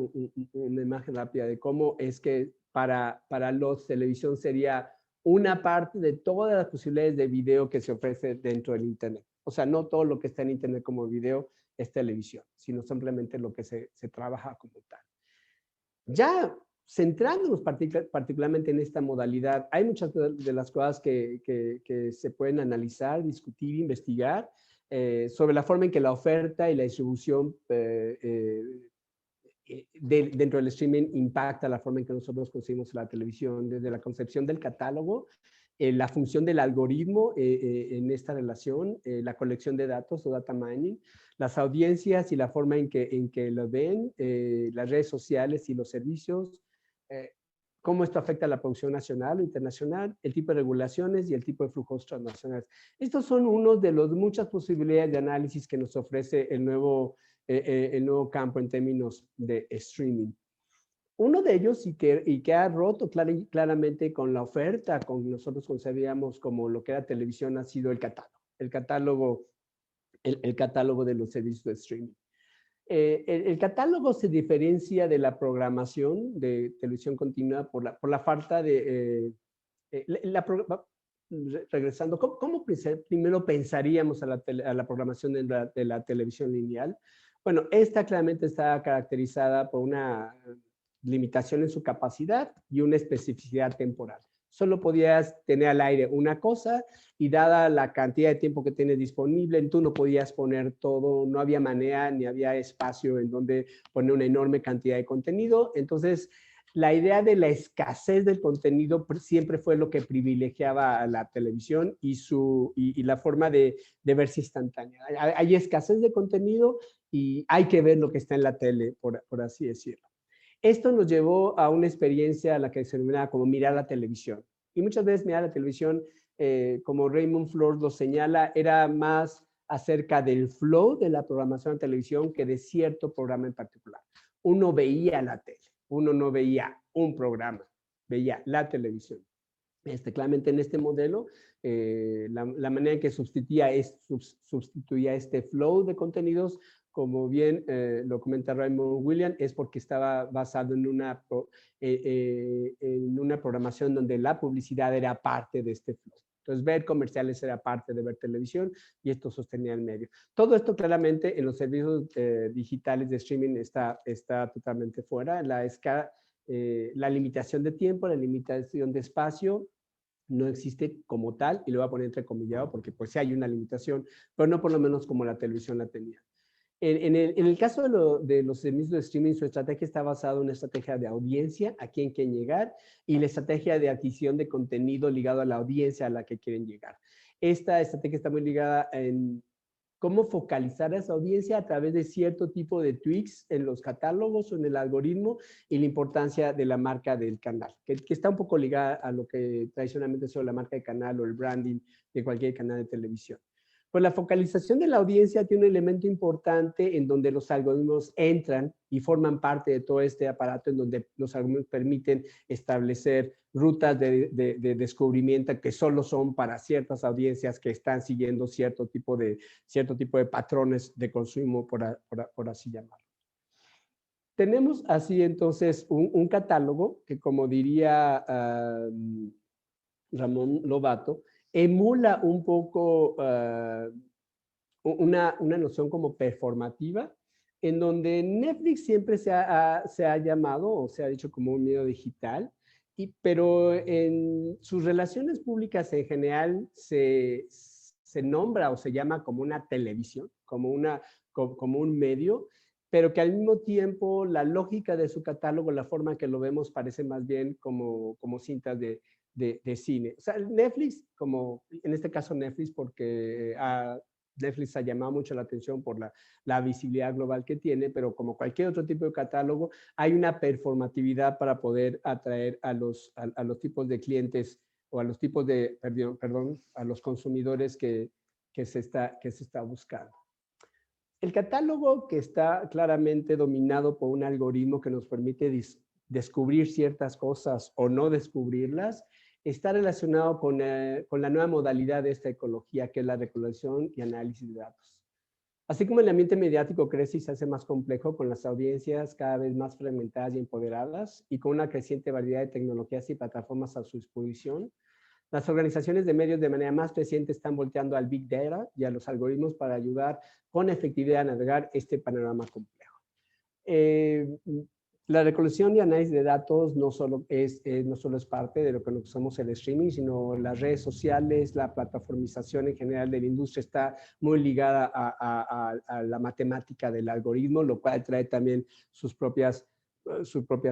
imagen rápida de cómo es que para los televisión sería una parte de todas las posibilidades de video que se ofrece dentro del Internet. O sea, no todo lo que está en Internet como video es televisión, sino simplemente lo que se trabaja como tal. Ya centrándonos particularmente en esta modalidad, hay muchas de las cosas que se pueden analizar, discutir, investigar sobre la forma en que la oferta y la distribución dentro del streaming impacta la forma en que nosotros conseguimos la televisión, desde la concepción del catálogo, la función del algoritmo en esta relación, la colección de datos o data mining, las audiencias y la forma en que lo ven, las redes sociales y los servicios, cómo esto afecta a la producción nacional o internacional, el tipo de regulaciones y el tipo de flujos transnacionales. Estos son unos de las muchas posibilidades de análisis que nos ofrece el nuevo el nuevo campo en términos de streaming. Uno de ellos y que ha roto claramente con la oferta, con nosotros concebíamos como lo que era televisión, ha sido el catálogo de los servicios de streaming. El catálogo se diferencia de la programación de televisión continua por la falta de... regresando, ¿cómo primero pensaríamos a la programación de la televisión lineal? Bueno, esta claramente está caracterizada por una limitación en su capacidad y una especificidad temporal. Solo podías tener al aire una cosa y dada la cantidad de tiempo que tienes disponible, tú no podías poner todo, no había manera ni había espacio en donde poner una enorme cantidad de contenido. Entonces, la idea de la escasez del contenido siempre fue lo que privilegiaba a la televisión y la forma de verse instantánea. Hay escasez de contenido y hay que ver lo que está en la tele, por así decirlo. Esto nos llevó a una experiencia a la que se denomina como mirar la televisión. Y muchas veces mirar la televisión, como Raymond Flores lo señala, era más acerca del flow de la programación de televisión que de cierto programa en particular. Uno veía la tele, uno no veía un programa, veía la televisión. Claramente en este modelo, la manera en que sustituía este flow de contenidos, como bien lo comenta Raymond Williams, es porque estaba basado en una programación donde la publicidad era parte de este flow. Entonces, ver comerciales era parte de ver televisión y esto sostenía el medio. Todo esto claramente en los servicios digitales de streaming está totalmente fuera. La limitación de tiempo, la limitación de espacio, no existe como tal, y lo voy a poner entrecomillado porque pues sí hay una limitación, pero no por lo menos como la televisión la tenía. En el caso de los servicios de streaming, su estrategia está basada en una estrategia de audiencia, a quién quieren llegar, y la estrategia de adquisición de contenido ligado a la audiencia a la que quieren llegar. Esta estrategia está muy ligada en cómo focalizar a esa audiencia a través de cierto tipo de tweaks en los catálogos o en el algoritmo y la importancia de la marca del canal, que está un poco ligada a lo que tradicionalmente es la marca de canal o el branding de cualquier canal de televisión. Pues la focalización de la audiencia tiene un elemento importante en donde los algoritmos entran y forman parte de todo este aparato en donde los algoritmos permiten establecer rutas de descubrimiento que solo son para ciertas audiencias que están siguiendo cierto tipo de patrones de consumo, por así llamarlo. Tenemos así entonces un catálogo que, como diría Ramón Lobato, emula un poco una noción como performativa, en donde Netflix siempre se ha llamado o se ha dicho como un medio digital, pero en sus relaciones públicas en general se nombra o se llama como una televisión, como un medio, pero que al mismo tiempo la lógica de su catálogo, la forma en que lo vemos, parece más bien como cintas de cine. O sea, Netflix, como en este caso Netflix, porque Netflix ha llamado mucho la atención por la visibilidad global que tiene, pero como cualquier otro tipo de catálogo, hay una performatividad para poder atraer a los tipos de clientes o a los tipos de, a los consumidores que se está buscando. El catálogo, que está claramente dominado por un algoritmo que nos permite descubrir ciertas cosas o no descubrirlas, está relacionado con la nueva modalidad de esta ecología, que es la recolección y análisis de datos. Así como el ambiente mediático crece y se hace más complejo, con las audiencias cada vez más fragmentadas y empoderadas, y con una creciente variedad de tecnologías y plataformas a su disposición, las organizaciones de medios de manera más creciente están volteando al Big Data y a los algoritmos para ayudar con efectividad a navegar este panorama complejo. La recolección y análisis de datos no solo es parte de lo que somos el streaming, sino las redes sociales, la plataformización en general de la industria está muy ligada a la matemática del algoritmo, lo cual trae también sus propias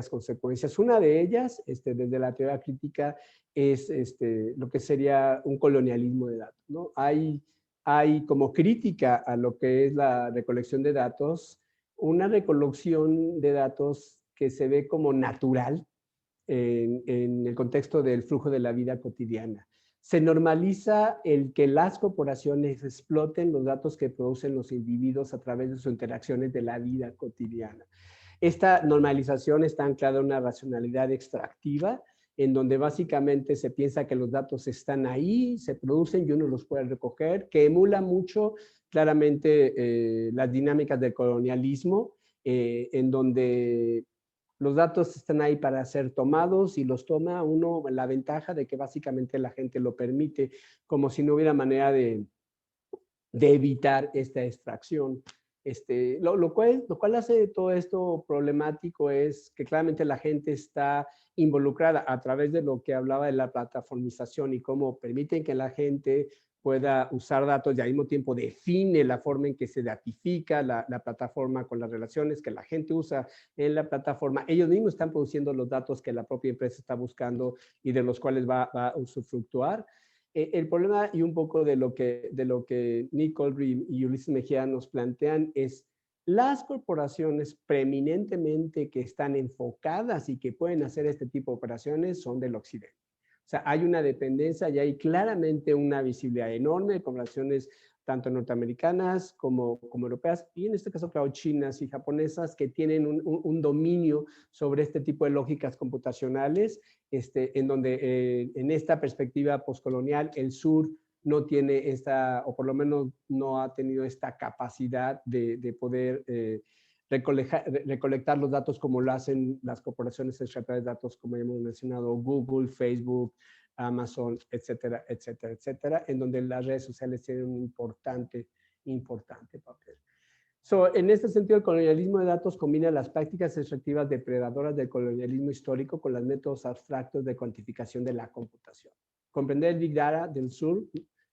consecuencias. Una de ellas, desde la teoría crítica, es lo que sería un colonialismo de datos, ¿no? Hay como crítica a lo que es la recolección de datos, una recolección de datos que se ve como natural en el contexto del flujo de la vida cotidiana. Se normaliza el que las corporaciones exploten los datos que producen los individuos a través de sus interacciones de la vida cotidiana. Esta normalización está anclada en una racionalidad extractiva, en donde básicamente se piensa que los datos están ahí, se producen y uno los puede recoger, que emula mucho claramente las dinámicas del colonialismo, en donde los datos están ahí para ser tomados y los toma uno, la ventaja de que básicamente la gente lo permite, como si no hubiera manera de evitar esta extracción. Lo cual hace todo esto problemático es que claramente la gente está involucrada a través de lo que hablaba de la plataformización y cómo permiten que la gente pueda usar datos y al mismo tiempo define la forma en que se datifica la plataforma con las relaciones que la gente usa en la plataforma. Ellos mismos están produciendo los datos que la propia empresa está buscando y de los cuales va a usufructuar. El problema y un poco de lo que Nick Aldrich y Ulises Mejía nos plantean es las corporaciones preeminentemente que están enfocadas y que pueden hacer este tipo de operaciones son del occidente. O sea, hay una dependencia y hay claramente una visibilidad enorme de corporaciones tanto norteamericanas como europeas, y en este caso, claro, chinas y japonesas, que tienen un dominio sobre este tipo de lógicas computacionales, en donde en esta perspectiva postcolonial el sur no tiene esta, o por lo menos no ha tenido esta capacidad de poder recolectar los datos como lo hacen las corporaciones extractoras de datos, como hemos mencionado, Google, Facebook, Amazon, etcétera, etcétera, etcétera, en donde las redes sociales tienen un importante papel. En este sentido, el colonialismo de datos combina las prácticas extractivas depredadoras del colonialismo histórico con los métodos abstractos de cuantificación de la computación. Comprender el Big Data del sur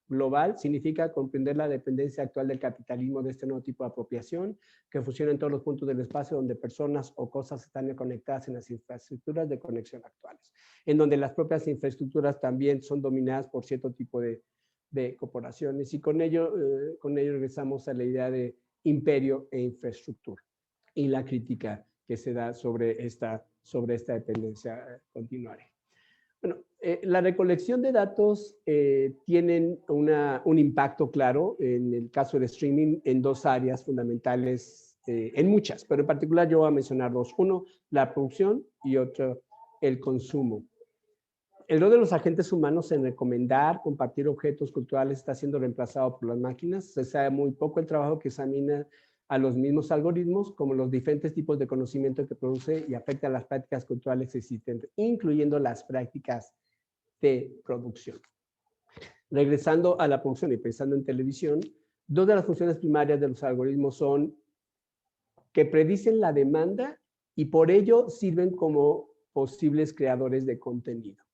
global significa comprender la dependencia actual del capitalismo de este nuevo tipo de apropiación que funciona en todos los puntos del espacio donde personas o cosas están conectadas en las infraestructuras de conexión actuales, en donde las propias infraestructuras también son dominadas por cierto tipo de corporaciones, y con ello regresamos a la idea de imperio e infraestructura y la crítica que se da sobre esta dependencia continuará. Bueno, la recolección de datos tienen un impacto claro en el caso del streaming en dos áreas fundamentales, en muchas, pero en particular yo voy a mencionar dos. Uno, la producción, y otro, el consumo. El rol de los agentes humanos en recomendar, compartir objetos culturales está siendo reemplazado por las máquinas. Se sabe muy poco el trabajo que examina a los mismos algoritmos, como los diferentes tipos de conocimiento que produce y afecta a las prácticas culturales existentes, incluyendo las prácticas de producción. Regresando a la producción y pensando en televisión, dos de las funciones primarias de los algoritmos son que predicen la demanda y por ello sirven como posibles creadores de contenido.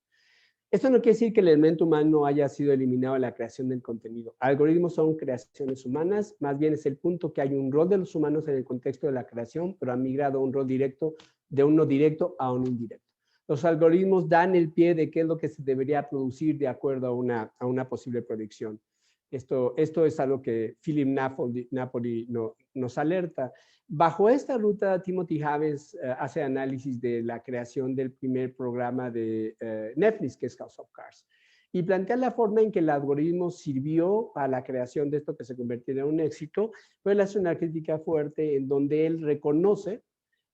Esto no quiere decir que el elemento humano haya sido eliminado de la creación del contenido. Algoritmos son creaciones humanas, más bien es el punto que hay un rol de los humanos en el contexto de la creación, pero han migrado a un rol directo, de uno directo a un indirecto. Los algoritmos dan el pie de qué es lo que se debería producir de acuerdo a una posible predicción. Esto es algo que Philip Napoli nos alerta. Bajo esta ruta, Timothy Havens hace análisis de la creación del primer programa de Netflix, que es House of Cards, y plantea la forma en que el algoritmo sirvió a la creación de esto que se convirtió en un éxito, pero él hace una crítica fuerte en donde él reconoce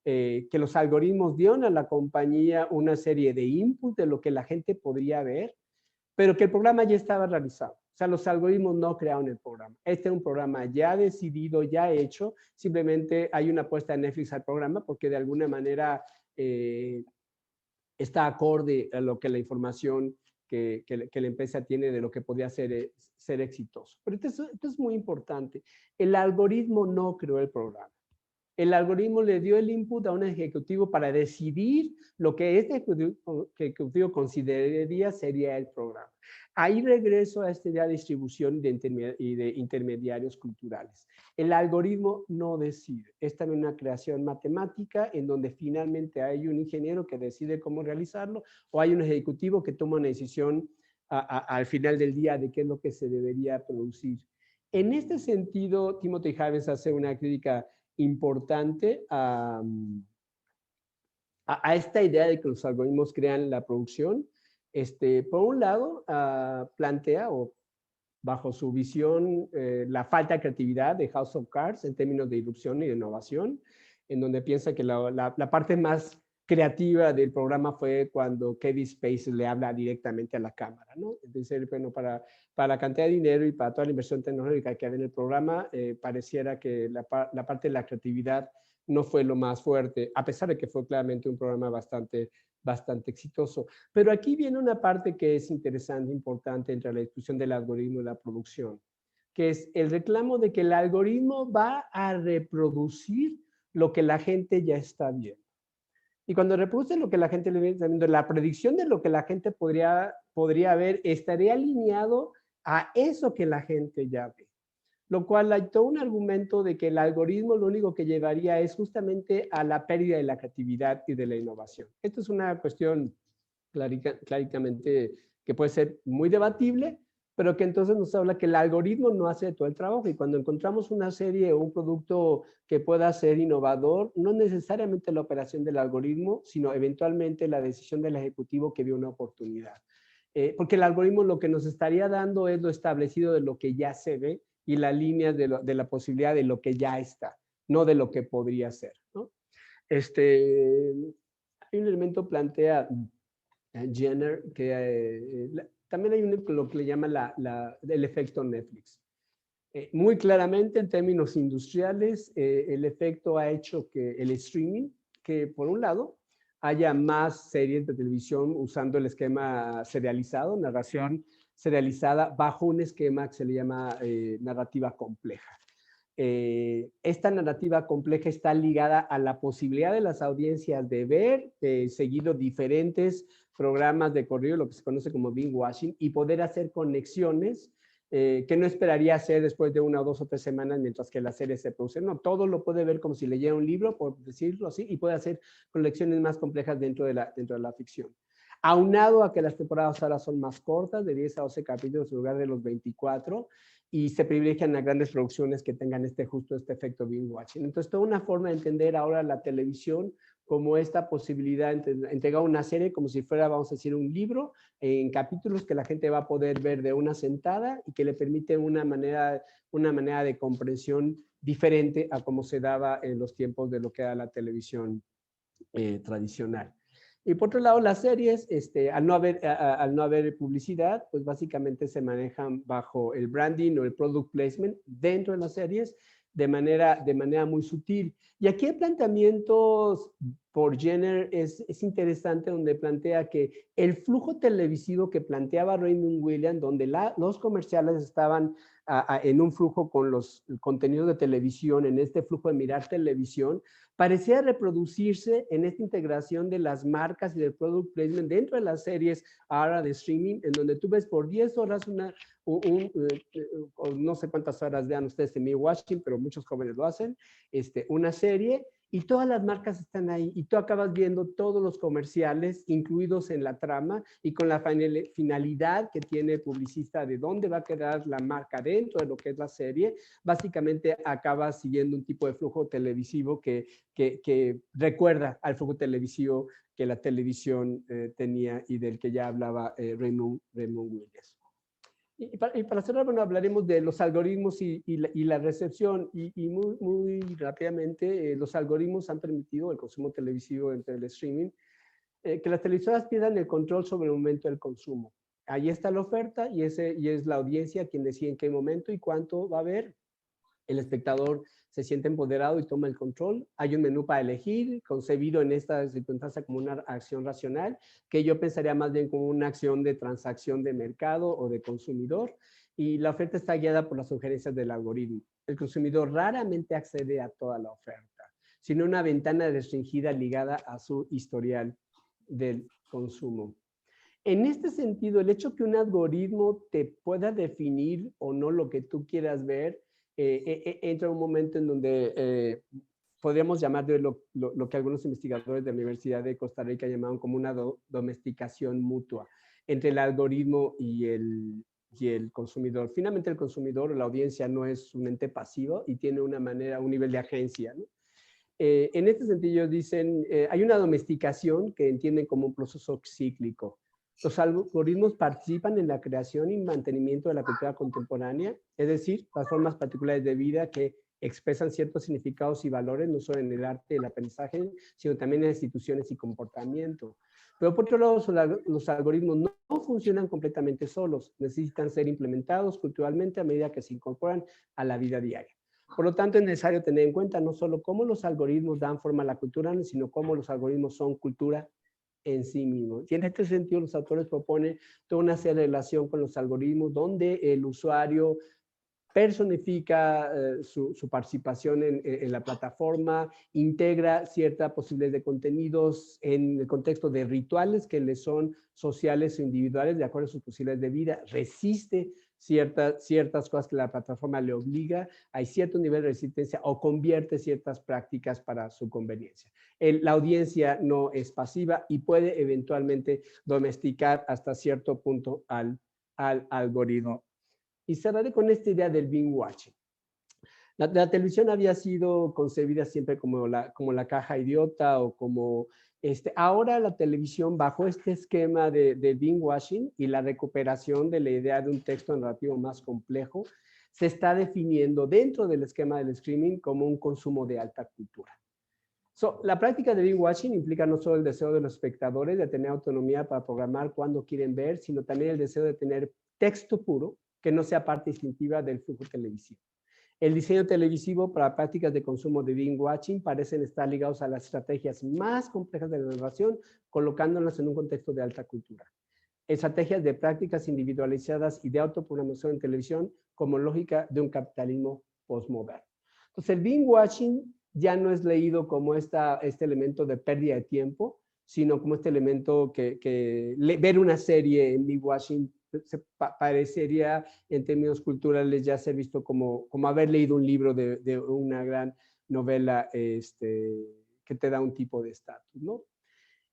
que los algoritmos dieron a la compañía una serie de inputs de lo que la gente podría ver, pero que el programa ya estaba realizado. O sea, los algoritmos no crearon el programa. Este es un programa ya decidido, ya hecho. Simplemente hay una apuesta de Netflix al programa porque de alguna manera está acorde a lo que la información que la empresa tiene de lo que podría ser exitoso. Pero esto es muy importante. El algoritmo no creó el programa. El algoritmo le dio el input a un ejecutivo para decidir lo que este ejecutivo consideraría sería el programa. Ahí regreso a esta idea de distribución y de intermediarios culturales. El algoritmo no decide. Es también una creación matemática en donde finalmente hay un ingeniero que decide cómo realizarlo o hay un ejecutivo que toma una decisión al final del día de qué es lo que se debería producir. En este sentido, Timothy Havens hace una crítica importante a esta idea de que los algoritmos crean la producción, Por un lado, plantea, o bajo su visión, la falta de creatividad de House of Cards en términos de irrupción y de innovación, en donde piensa que la parte más creativa del programa fue cuando Kevin Spacey le habla directamente a la cámara, ¿no? Entonces, bueno, para la cantidad de dinero y para toda la inversión tecnológica que había en el programa, pareciera que la parte de la creatividad no fue lo más fuerte, a pesar de que fue claramente un programa bastante exitoso. Pero aquí viene una parte que es interesante, importante entre la discusión del algoritmo y la producción, que es el reclamo de que el algoritmo va a reproducir lo que la gente ya está viendo. Y cuando reproduce lo que la gente le está viendo, la predicción de lo que la gente podría ver estaría alineado a eso que la gente ya ve. Lo cual hay todo un argumento de que el algoritmo lo único que llevaría es justamente a la pérdida de la creatividad y de la innovación. Esto es una cuestión claramente que puede ser muy debatible, pero que entonces nos habla que el algoritmo no hace todo el trabajo, y cuando encontramos una serie o un producto que pueda ser innovador, no necesariamente la operación del algoritmo, sino eventualmente la decisión del ejecutivo que vio una oportunidad. Porque el algoritmo lo que nos estaría dando es lo establecido de lo que ya se ve y la línea de la posibilidad de lo que ya está, no de lo que podría ser, ¿no? Hay un elemento plantea Jenner que también hay lo que le llama el efecto Netflix. Muy claramente en términos industriales, el efecto ha hecho que el streaming, que por un lado haya más series de televisión usando el esquema serializado, narración serializada, bajo un esquema que se le llama narrativa compleja. Esta narrativa compleja está ligada a la posibilidad de las audiencias de ver seguido diferentes programas de corrido, lo que se conoce como binge watching, y poder hacer conexiones que no esperaría hacer después de 1 o 2 o 3 semanas mientras que la serie se produce. No, todo lo puede ver como si leyera un libro, por decirlo así, y puede hacer conexiones más complejas dentro de la ficción. Aunado a que las temporadas ahora son más cortas, de 10 a 12 capítulos en lugar de los 24, y se privilegian a grandes producciones que tengan justo este efecto binge watching. Entonces, toda una forma de entender ahora la televisión como esta posibilidad de entregar una serie como si fuera, vamos a decir, un libro en capítulos que la gente va a poder ver de una sentada y que le permite una manera de comprensión diferente a como se daba en los tiempos de lo que era la televisión tradicional. Y por otro lado, las series, al no haber publicidad, pues básicamente se manejan bajo el branding o el product placement dentro de las series de manera muy sutil. Y aquí el planteamiento por Jenner es interesante, donde plantea que el flujo televisivo que planteaba Raymond Williams, donde los comerciales estaban en un flujo con los contenidos de televisión, en este flujo de mirar televisión, parecía reproducirse en esta integración de las marcas y del product placement dentro de las series ahora de streaming, en donde tú ves por 10 horas no sé cuántas horas vean ustedes en binge watching, pero muchos jóvenes lo hacen, una serie, y todas las marcas están ahí, y tú acabas viendo todos los comerciales incluidos en la trama, y con la finalidad que tiene el publicista de dónde va a quedar la marca dentro de lo que es la serie. Básicamente acabas siguiendo un tipo de flujo televisivo que recuerda al flujo televisivo que la televisión tenía y del que ya hablaba Raymond Williams. Y para cerrar, bueno, hablaremos de los algoritmos y la recepción, y muy rápidamente, los algoritmos han permitido el consumo televisivo entre el streaming, que las televisoras pierdan el control sobre el momento del consumo. Ahí está la oferta y es la audiencia quien decide en qué momento y cuánto va a haber. El espectador se siente empoderado y toma el control. Hay un menú para elegir, concebido en esta circunstancia como una acción racional, que yo pensaría más bien como una acción de transacción de mercado o de consumidor, y la oferta está guiada por las sugerencias del algoritmo. El consumidor raramente accede a toda la oferta, sino una ventana restringida ligada a su historial del consumo. En este sentido, el hecho que un algoritmo te pueda definir o no lo que tú quieras ver, entra un momento en donde podríamos llamar de lo que algunos investigadores de la Universidad de Costa Rica llamaban como una domesticación mutua entre el algoritmo y el consumidor. Finalmente, el consumidor o la audiencia no es un ente pasivo y tiene un nivel de agencia, ¿no? En este sentido dicen, hay una domesticación que entienden como un proceso cíclico. Los algoritmos participan en la creación y mantenimiento de la cultura contemporánea, es decir, las formas particulares de vida que expresan ciertos significados y valores, no solo en el arte y el aprendizaje, sino también en instituciones y comportamiento. Pero por otro lado, los algoritmos no funcionan completamente solos, necesitan ser implementados culturalmente a medida que se incorporan a la vida diaria. Por lo tanto, es necesario tener en cuenta no solo cómo los algoritmos dan forma a la cultura, sino cómo los algoritmos son cultura en sí mismos. Y en este sentido, los autores proponen toda una serie de relación con los algoritmos donde el usuario personifica su participación en la plataforma, integra cierta posibilidad de contenidos en el contexto de rituales que le son sociales o individuales de acuerdo a sus posibilidades de vida, resiste ciertas cosas que la plataforma le obliga, hay cierto nivel de resistencia o convierte ciertas prácticas para su conveniencia. La audiencia no es pasiva y puede eventualmente domesticar hasta cierto punto al algoritmo. Y cerraré con esta idea del binge watching. La televisión había sido concebida siempre como la caja idiota o como... ahora la televisión, bajo este esquema de binge watching y la recuperación de la idea de un texto narrativo más complejo, se está definiendo dentro del esquema del streaming como un consumo de alta cultura. La práctica de binge watching implica no solo el deseo de los espectadores de tener autonomía para programar cuando quieren ver, sino también el deseo de tener texto puro que no sea parte distintiva del flujo televisivo. El diseño televisivo para prácticas de consumo de binge watching parecen estar ligados a las estrategias más complejas de la narración, colocándolas en un contexto de alta cultura. Estrategias de prácticas individualizadas y de autoprogramación en televisión como lógica de un capitalismo postmoderno. Entonces, el binge watching ya no es leído como este elemento de pérdida de tiempo, sino como este elemento que ver una serie en binge watching parecería en términos culturales ya ser visto como haber leído un libro de una gran novela que te da un tipo de estatus, ¿no?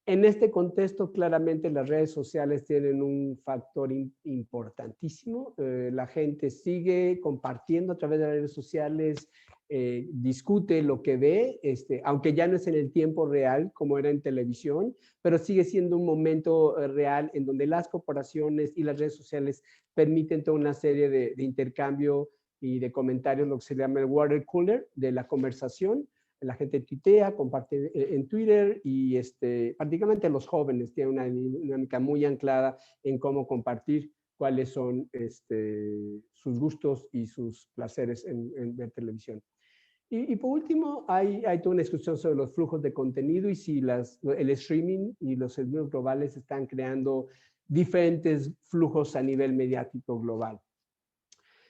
En este contexto, claramente las redes sociales tienen un factor importantísimo. La gente sigue compartiendo a través de las redes sociales, discute lo que ve, aunque ya no es en el tiempo real como era en televisión, pero sigue siendo un momento real en donde las corporaciones y las redes sociales permiten toda una serie de intercambio y de comentarios, lo que se llama el water cooler de la conversación. La gente tuitea, comparte en Twitter y prácticamente los jóvenes tienen una dinámica muy anclada en cómo compartir cuáles son sus gustos y sus placeres en ver televisión. Y por último, hay toda una discusión sobre los flujos de contenido y si el streaming y los servicios globales están creando diferentes flujos a nivel mediático global.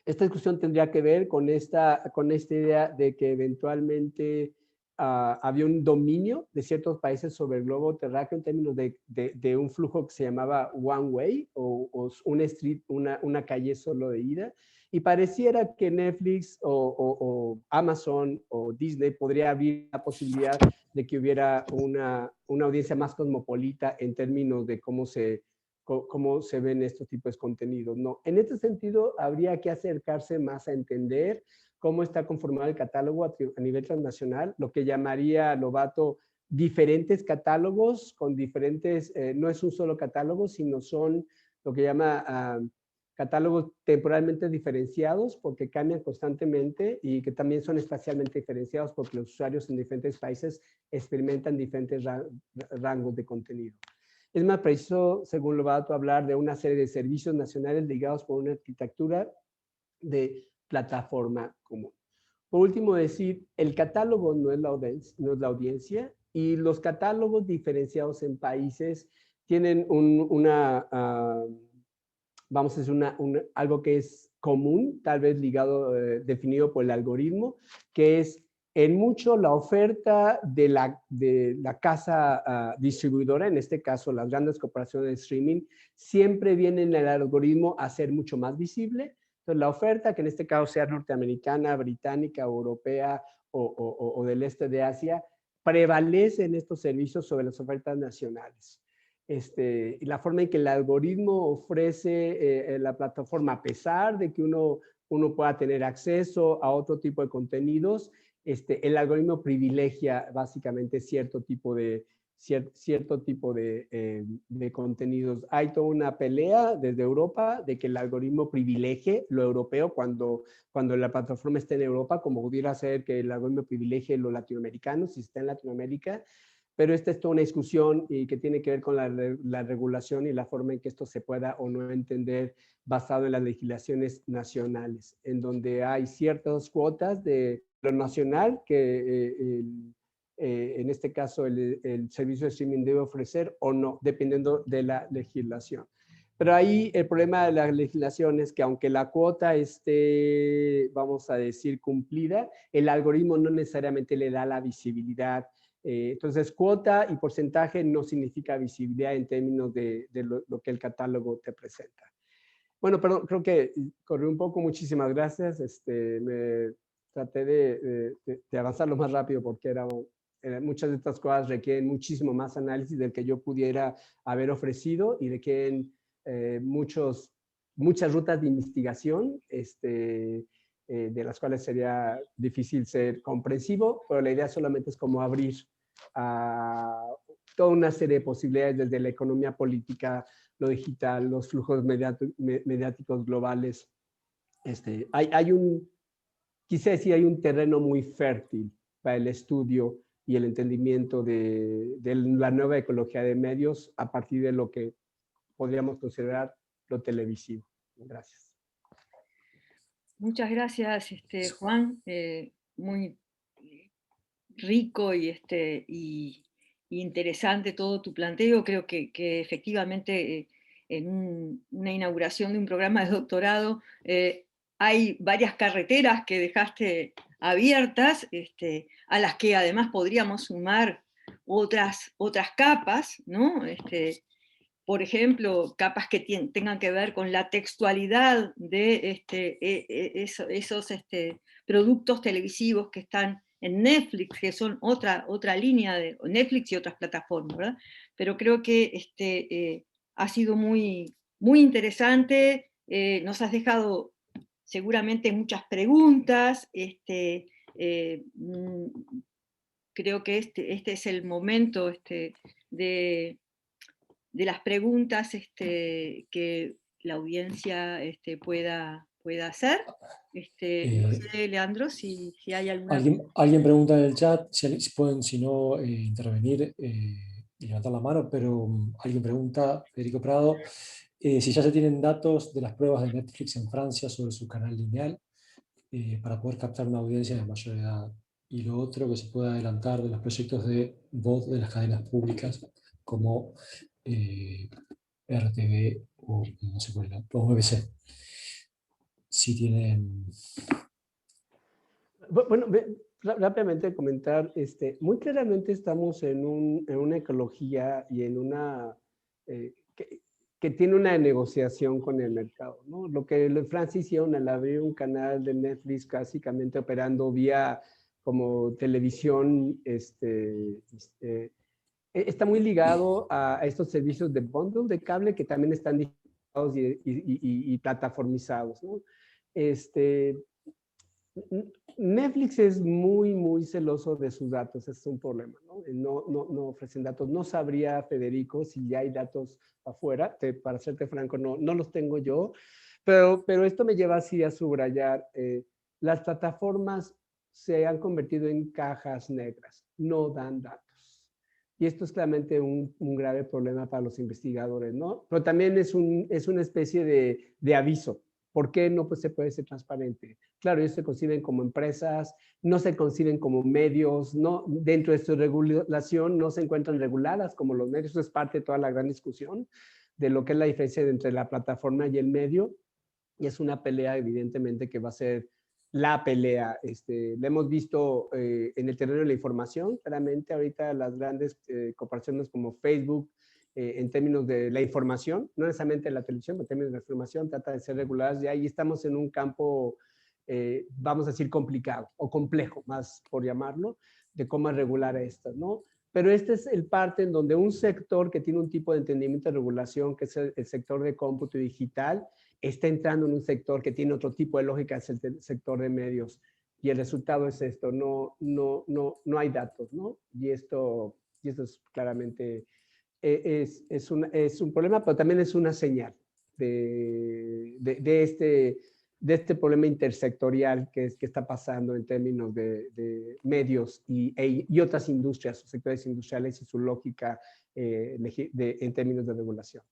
Esta discusión tendría que ver con esta idea de que eventualmente había un dominio de ciertos países sobre el globo terráqueo en términos de un flujo que se llamaba one way o una calle solo de ida. Y pareciera que Netflix o Amazon o Disney podría abrir la posibilidad de que hubiera una audiencia más cosmopolita en términos de cómo se ven estos tipos de contenidos. No, en este sentido, habría que acercarse más a entender cómo está conformado el catálogo a nivel transnacional, lo que llamaría Lobato diferentes catálogos con diferentes, no es un solo catálogo, sino son lo que llama catálogos temporalmente diferenciados porque cambian constantemente y que también son espacialmente diferenciados porque los usuarios en diferentes países experimentan diferentes rangos de contenido. Es más preciso, según Lobato, hablar de una serie de servicios nacionales ligados por una arquitectura de plataforma común. Por último, decir, el catálogo no es la audiencia y los catálogos diferenciados en países tienen vamos a decir, algo que es común, tal vez ligado, definido por el algoritmo, que es en mucho la oferta de la casa distribuidora, en este caso las grandes corporaciones de streaming, siempre viene en el algoritmo a ser mucho más visible. Entonces la oferta, que en este caso sea norteamericana, británica, europea o del este de Asia, prevalece en estos servicios sobre las ofertas nacionales. Y la forma en que el algoritmo ofrece la plataforma, a pesar de que uno pueda tener acceso a otro tipo de contenidos, el algoritmo privilegia básicamente cierto tipo de cierto tipo de contenidos. Hay toda una pelea desde Europa de que el algoritmo privilegie lo europeo cuando la plataforma está en Europa, como pudiera ser que el algoritmo privilegie lo latinoamericano, si está en Latinoamérica, pero esta es toda una discusión y que tiene que ver con la regulación y la forma en que esto se pueda o no entender basado en las legislaciones nacionales, en donde hay ciertas cuotas de lo nacional que en este caso el servicio de streaming debe ofrecer o no, dependiendo de la legislación. Pero ahí el problema de la legislación es que aunque la cuota esté, vamos a decir, cumplida, el algoritmo no necesariamente le da la visibilidad. Entonces, cuota y porcentaje no significa visibilidad en términos de lo que el catálogo te presenta. Bueno, perdón, creo que corrí un poco. Muchísimas gracias. Me traté de avanzar lo más rápido porque muchas de estas cosas requieren muchísimo más análisis del que yo pudiera haber ofrecido y requieren muchas rutas de investigación, de las cuales sería difícil ser comprensivo, pero la idea solamente es como abrir a toda una serie de posibilidades desde la economía política, lo digital, los flujos mediáticos globales. Quise decir, hay un terreno muy fértil para el estudio y el entendimiento de la nueva ecología de medios a partir de lo que podríamos considerar lo televisivo. Gracias. Muchas gracias, Juan. Muy rico y interesante todo tu planteo. Creo que efectivamente en una inauguración de un programa de doctorado hay varias carreteras que dejaste abiertas, a las que además podríamos sumar otras capas, ¿no? Por ejemplo, capas que tengan que ver con la textualidad de esos productos televisivos que están en Netflix, que son otra línea de Netflix y otras plataformas, ¿verdad? Pero creo que ha sido muy, muy interesante, nos has dejado seguramente muchas preguntas, creo que este es el momento de las preguntas que la audiencia pueda hacer. No sé, Leandro, si hay alguna... Alguien pregunta en el chat si pueden, si no, intervenir y levantar la mano, pero alguien pregunta, Federico Prado, si ya se tienen datos de las pruebas de Netflix en Francia sobre su canal lineal para poder captar una audiencia de mayor edad. Y lo otro que se puede adelantar de los proyectos de voz de las cadenas públicas como RTV o no sé cuál era, o BBC. Si tienen... Bueno, rápidamente comentar, muy claramente estamos en una ecología y en una que tiene una negociación con el mercado, ¿no? Lo que en Francia hicieron al abrir un canal de Netflix básicamente operando vía como televisión, está muy ligado a estos servicios de bundle de cable que también están digitalizados y plataformizados, ¿no? Netflix es muy, muy celoso de sus datos, es un problema, ¿no? No ofrecen datos. No sabría, Federico, si ya hay datos afuera, para serte franco, no los tengo yo, pero esto me lleva así a subrayar, las plataformas se han convertido en cajas negras, no dan datos. Y esto es claramente un grave problema para los investigadores, ¿no? Pero también es una especie de aviso. ¿Por qué no se puede ser transparente? Claro, ellos se conciben como empresas, no se conciben como medios, no, dentro de su regulación no se encuentran reguladas como los medios. Eso es parte de toda la gran discusión de lo que es la diferencia entre la plataforma y el medio. Y es una pelea, evidentemente, que va a ser la pelea. La hemos visto en el terreno de la información. Claramente, ahorita las grandes corporaciones como Facebook, en términos de la información, no necesariamente la televisión, pero en términos de la información, trata de ser reguladas. Y ahí estamos en un campo, vamos a decir, complicado o complejo, más por llamarlo, de cómo regular estas, ¿no? Pero este es el parte en donde un sector que tiene un tipo de entendimiento de regulación, que es el sector de cómputo digital, está entrando en un sector que tiene otro tipo de lógica, es el sector de medios. Y el resultado es esto, no hay datos, ¿no? Y esto Y eso es claramente, es un problema, pero también es una señal de este problema intersectorial que está pasando en términos de medios y otras industrias, sectores industriales y su lógica en términos de regulación.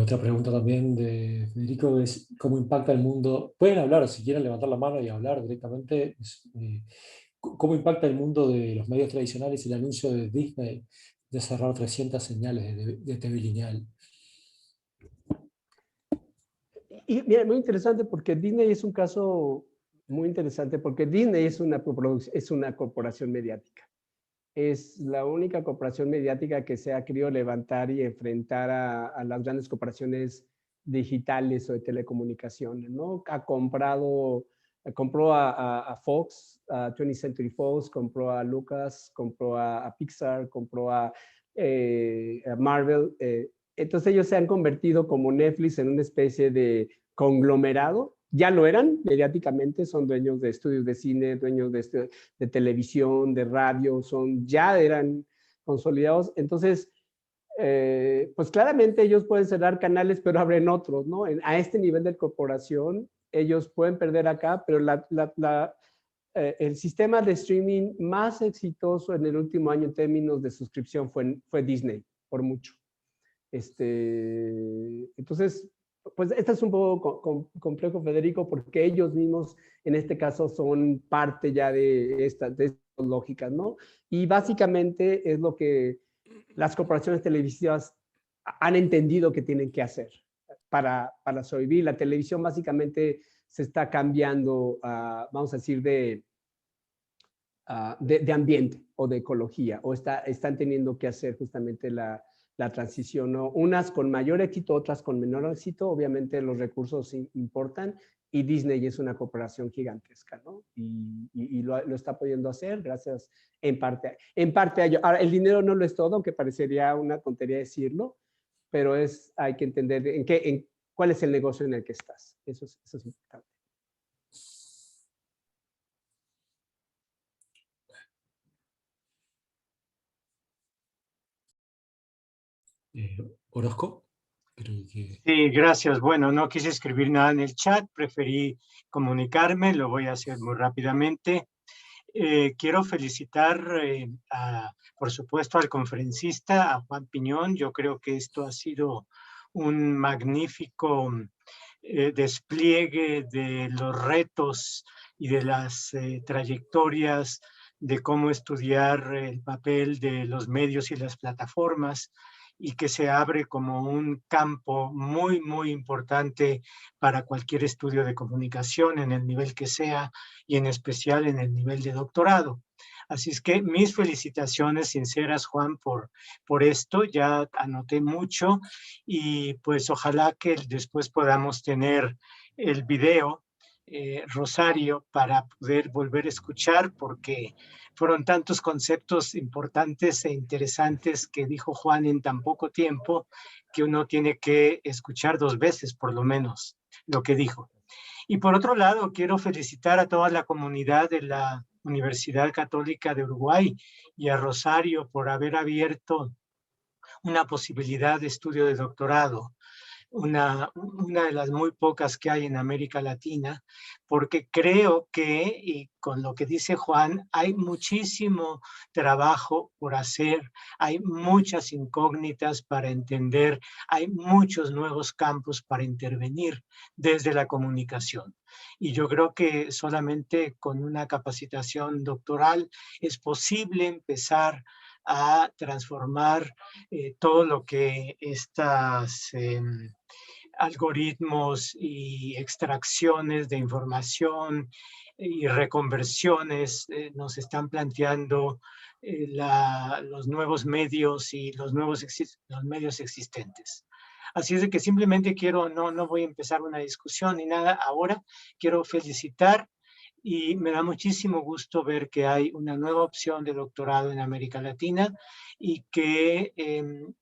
Otra pregunta también de Federico es ¿cómo impacta el mundo? Pueden hablar, si quieren levantar la mano y hablar directamente. ¿Cómo impacta el mundo de los medios tradicionales y el anuncio de Disney de cerrar 300 señales de TV lineal? Y mira, muy interesante porque Disney es un caso muy interesante porque Disney es una corporación mediática. Es la única corporación mediática que se ha querido levantar y enfrentar a las grandes corporaciones digitales o de telecomunicaciones, ¿no? Compró a Fox, a 20th Century Fox, compró a Lucas, compró a Pixar, compró a Marvel. Entonces ellos se han convertido como Netflix en una especie de conglomerado. Ya lo eran mediáticamente, son dueños de estudios de cine, dueños de televisión, de radio, ya eran consolidados. Entonces, pues claramente ellos pueden cerrar canales, pero abren otros, ¿no? A este nivel de corporación, ellos pueden perder acá, pero el sistema de streaming más exitoso en el último año en términos de suscripción fue Disney, por mucho. Entonces, pues esto es un poco complejo, Federico, porque ellos mismos, en este caso, son parte ya de estas lógicas, ¿no? Y básicamente es lo que las corporaciones televisivas han entendido que tienen que hacer para sobrevivir. La televisión básicamente se está cambiando, vamos a decir, de ambiente o de ecología, o están teniendo que hacer justamente la transición, ¿no? Unas con mayor éxito, otras con menor éxito. Obviamente los recursos importan y Disney es una corporación gigantesca, ¿no? Y lo está pudiendo hacer gracias en parte a ello. Ahora, el dinero no lo es todo, aunque parecería una tontería decirlo, pero hay que entender cuál es el negocio en el que estás. Eso es importante. Orozco, creo que... Sí, gracias. Bueno, no quise escribir nada en el chat, preferí comunicarme, lo voy a hacer muy rápidamente. Quiero felicitar, por supuesto, al conferencista, a Juan Piñón. Yo creo que esto ha sido un magnífico despliegue de los retos y de las trayectorias de cómo estudiar el papel de los medios y las plataformas, y que se abre como un campo muy, muy importante para cualquier estudio de comunicación en el nivel que sea y en especial en el nivel de doctorado. Así es que mis felicitaciones sinceras, Juan, por esto. Ya anoté mucho y pues ojalá que después podamos tener el video, Rosario, para poder volver a escuchar, porque fueron tantos conceptos importantes e interesantes que dijo Juan en tan poco tiempo que uno tiene que escuchar 2 veces por lo menos lo que dijo. Y por otro lado, quiero felicitar a toda la comunidad de la Universidad Católica de Uruguay y a Rosario por haber abierto una posibilidad de estudio de doctorado, una de las muy pocas que hay en América Latina, porque creo que, y con lo que dice Juan, hay muchísimo trabajo por hacer, hay muchas incógnitas para entender, hay muchos nuevos campos para intervenir desde la comunicación. Y yo creo que solamente con una capacitación doctoral es posible empezar a transformar todo lo que estas algoritmos y extracciones de información y reconversiones nos están planteando los nuevos medios y los medios existentes. Así es de que simplemente no voy a empezar una discusión ni nada ahora, quiero felicitar. Y me da muchísimo gusto ver que hay una nueva opción de doctorado en América Latina y que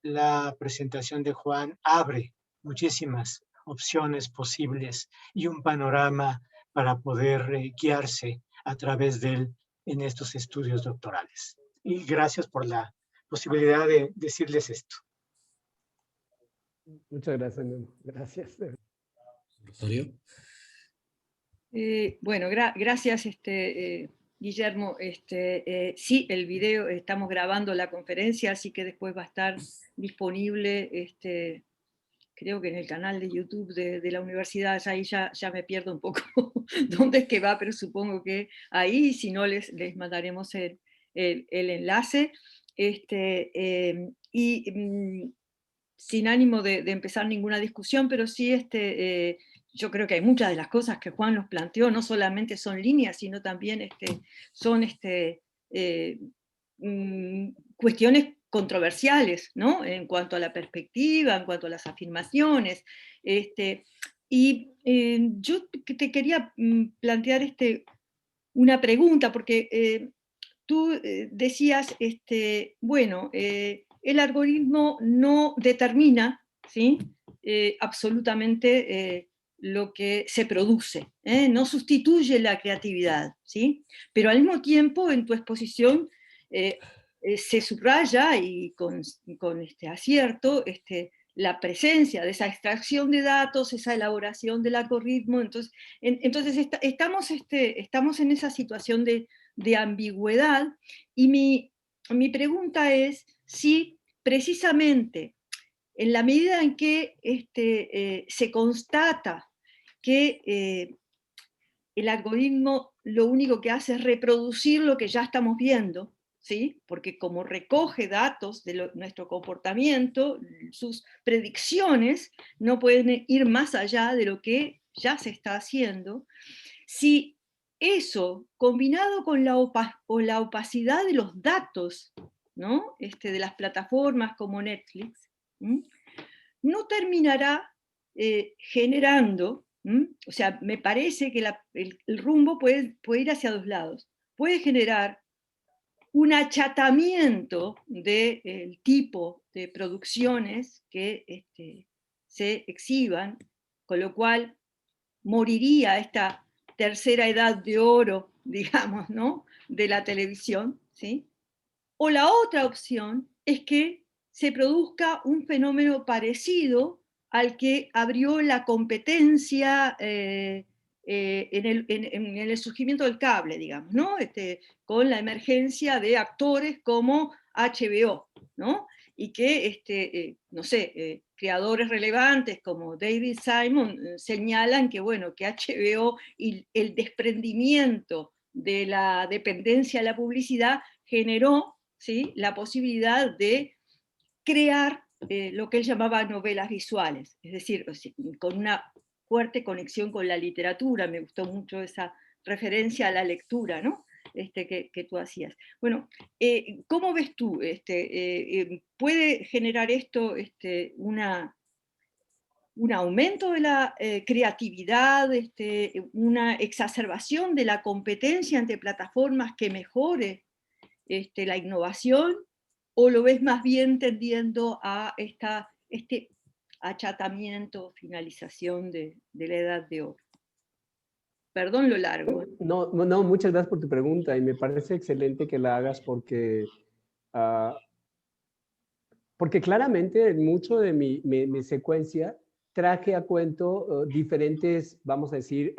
la presentación de Juan abre muchísimas opciones posibles y un panorama para poder guiarse a través de él en estos estudios doctorales. Y gracias por la posibilidad de decirles esto. Muchas gracias, Memo. Gracias. Rosario. Bueno, gracias, Guillermo. Sí, el video, estamos grabando la conferencia, así que después va a estar disponible, creo que en el canal de YouTube de la universidad. Ahí ya me pierdo un poco dónde es que va, pero supongo que ahí, si no, les mandaremos el enlace. Sin ánimo de empezar ninguna discusión, pero sí yo creo que hay muchas de las cosas que Juan nos planteó, no solamente son líneas, sino también son cuestiones controversiales, ¿no? En cuanto a la perspectiva, en cuanto a las afirmaciones. Yo te quería plantear una pregunta, porque tú decías, bueno, el algoritmo no determina, ¿sí? Absolutamente lo que se produce, no sustituye la creatividad, ¿sí? Pero al mismo tiempo en tu exposición se subraya, y con acierto, la presencia de esa extracción de datos, esa elaboración del algoritmo. Entonces estamos en esa situación de ambigüedad, y mi pregunta es si precisamente en la medida en que se constata que el algoritmo lo único que hace es reproducir lo que ya estamos viendo, ¿sí? Porque como recoge datos de nuestro comportamiento, sus predicciones no pueden ir más allá de lo que ya se está haciendo. Si eso, combinado con la opacidad de los datos, ¿no? De las plataformas como Netflix, no terminará generando, o sea, me parece que el rumbo puede ir hacia dos lados. Puede generar un achatamiento del tipo de producciones que se exhiban, con lo cual moriría esta tercera edad de oro, digamos, ¿no? De la televisión, ¿sí? O la otra opción es que se produzca un fenómeno parecido al que abrió la competencia en el surgimiento del cable, digamos, ¿no? Con la emergencia de actores como HBO, ¿no? Y que, no sé, creadores relevantes como David Simon señalan que, bueno, que HBO y el desprendimiento de la dependencia de la publicidad generó, ¿sí?, la posibilidad de crear lo que él llamaba novelas visuales, es decir, con una fuerte conexión con la literatura. Me gustó mucho esa referencia a la lectura, ¿no? Que tú hacías. Bueno, ¿cómo ves tú? ¿Puede generar esto un aumento de la creatividad, una exacerbación de la competencia entre plataformas que mejore la innovación, o lo ves más bien tendiendo a este achatamiento, finalización de la edad de oro? Perdón lo largo. No, muchas gracias por tu pregunta, y me parece excelente que la hagas porque claramente en mucho de mi secuencia traje a cuento diferentes, vamos a decir,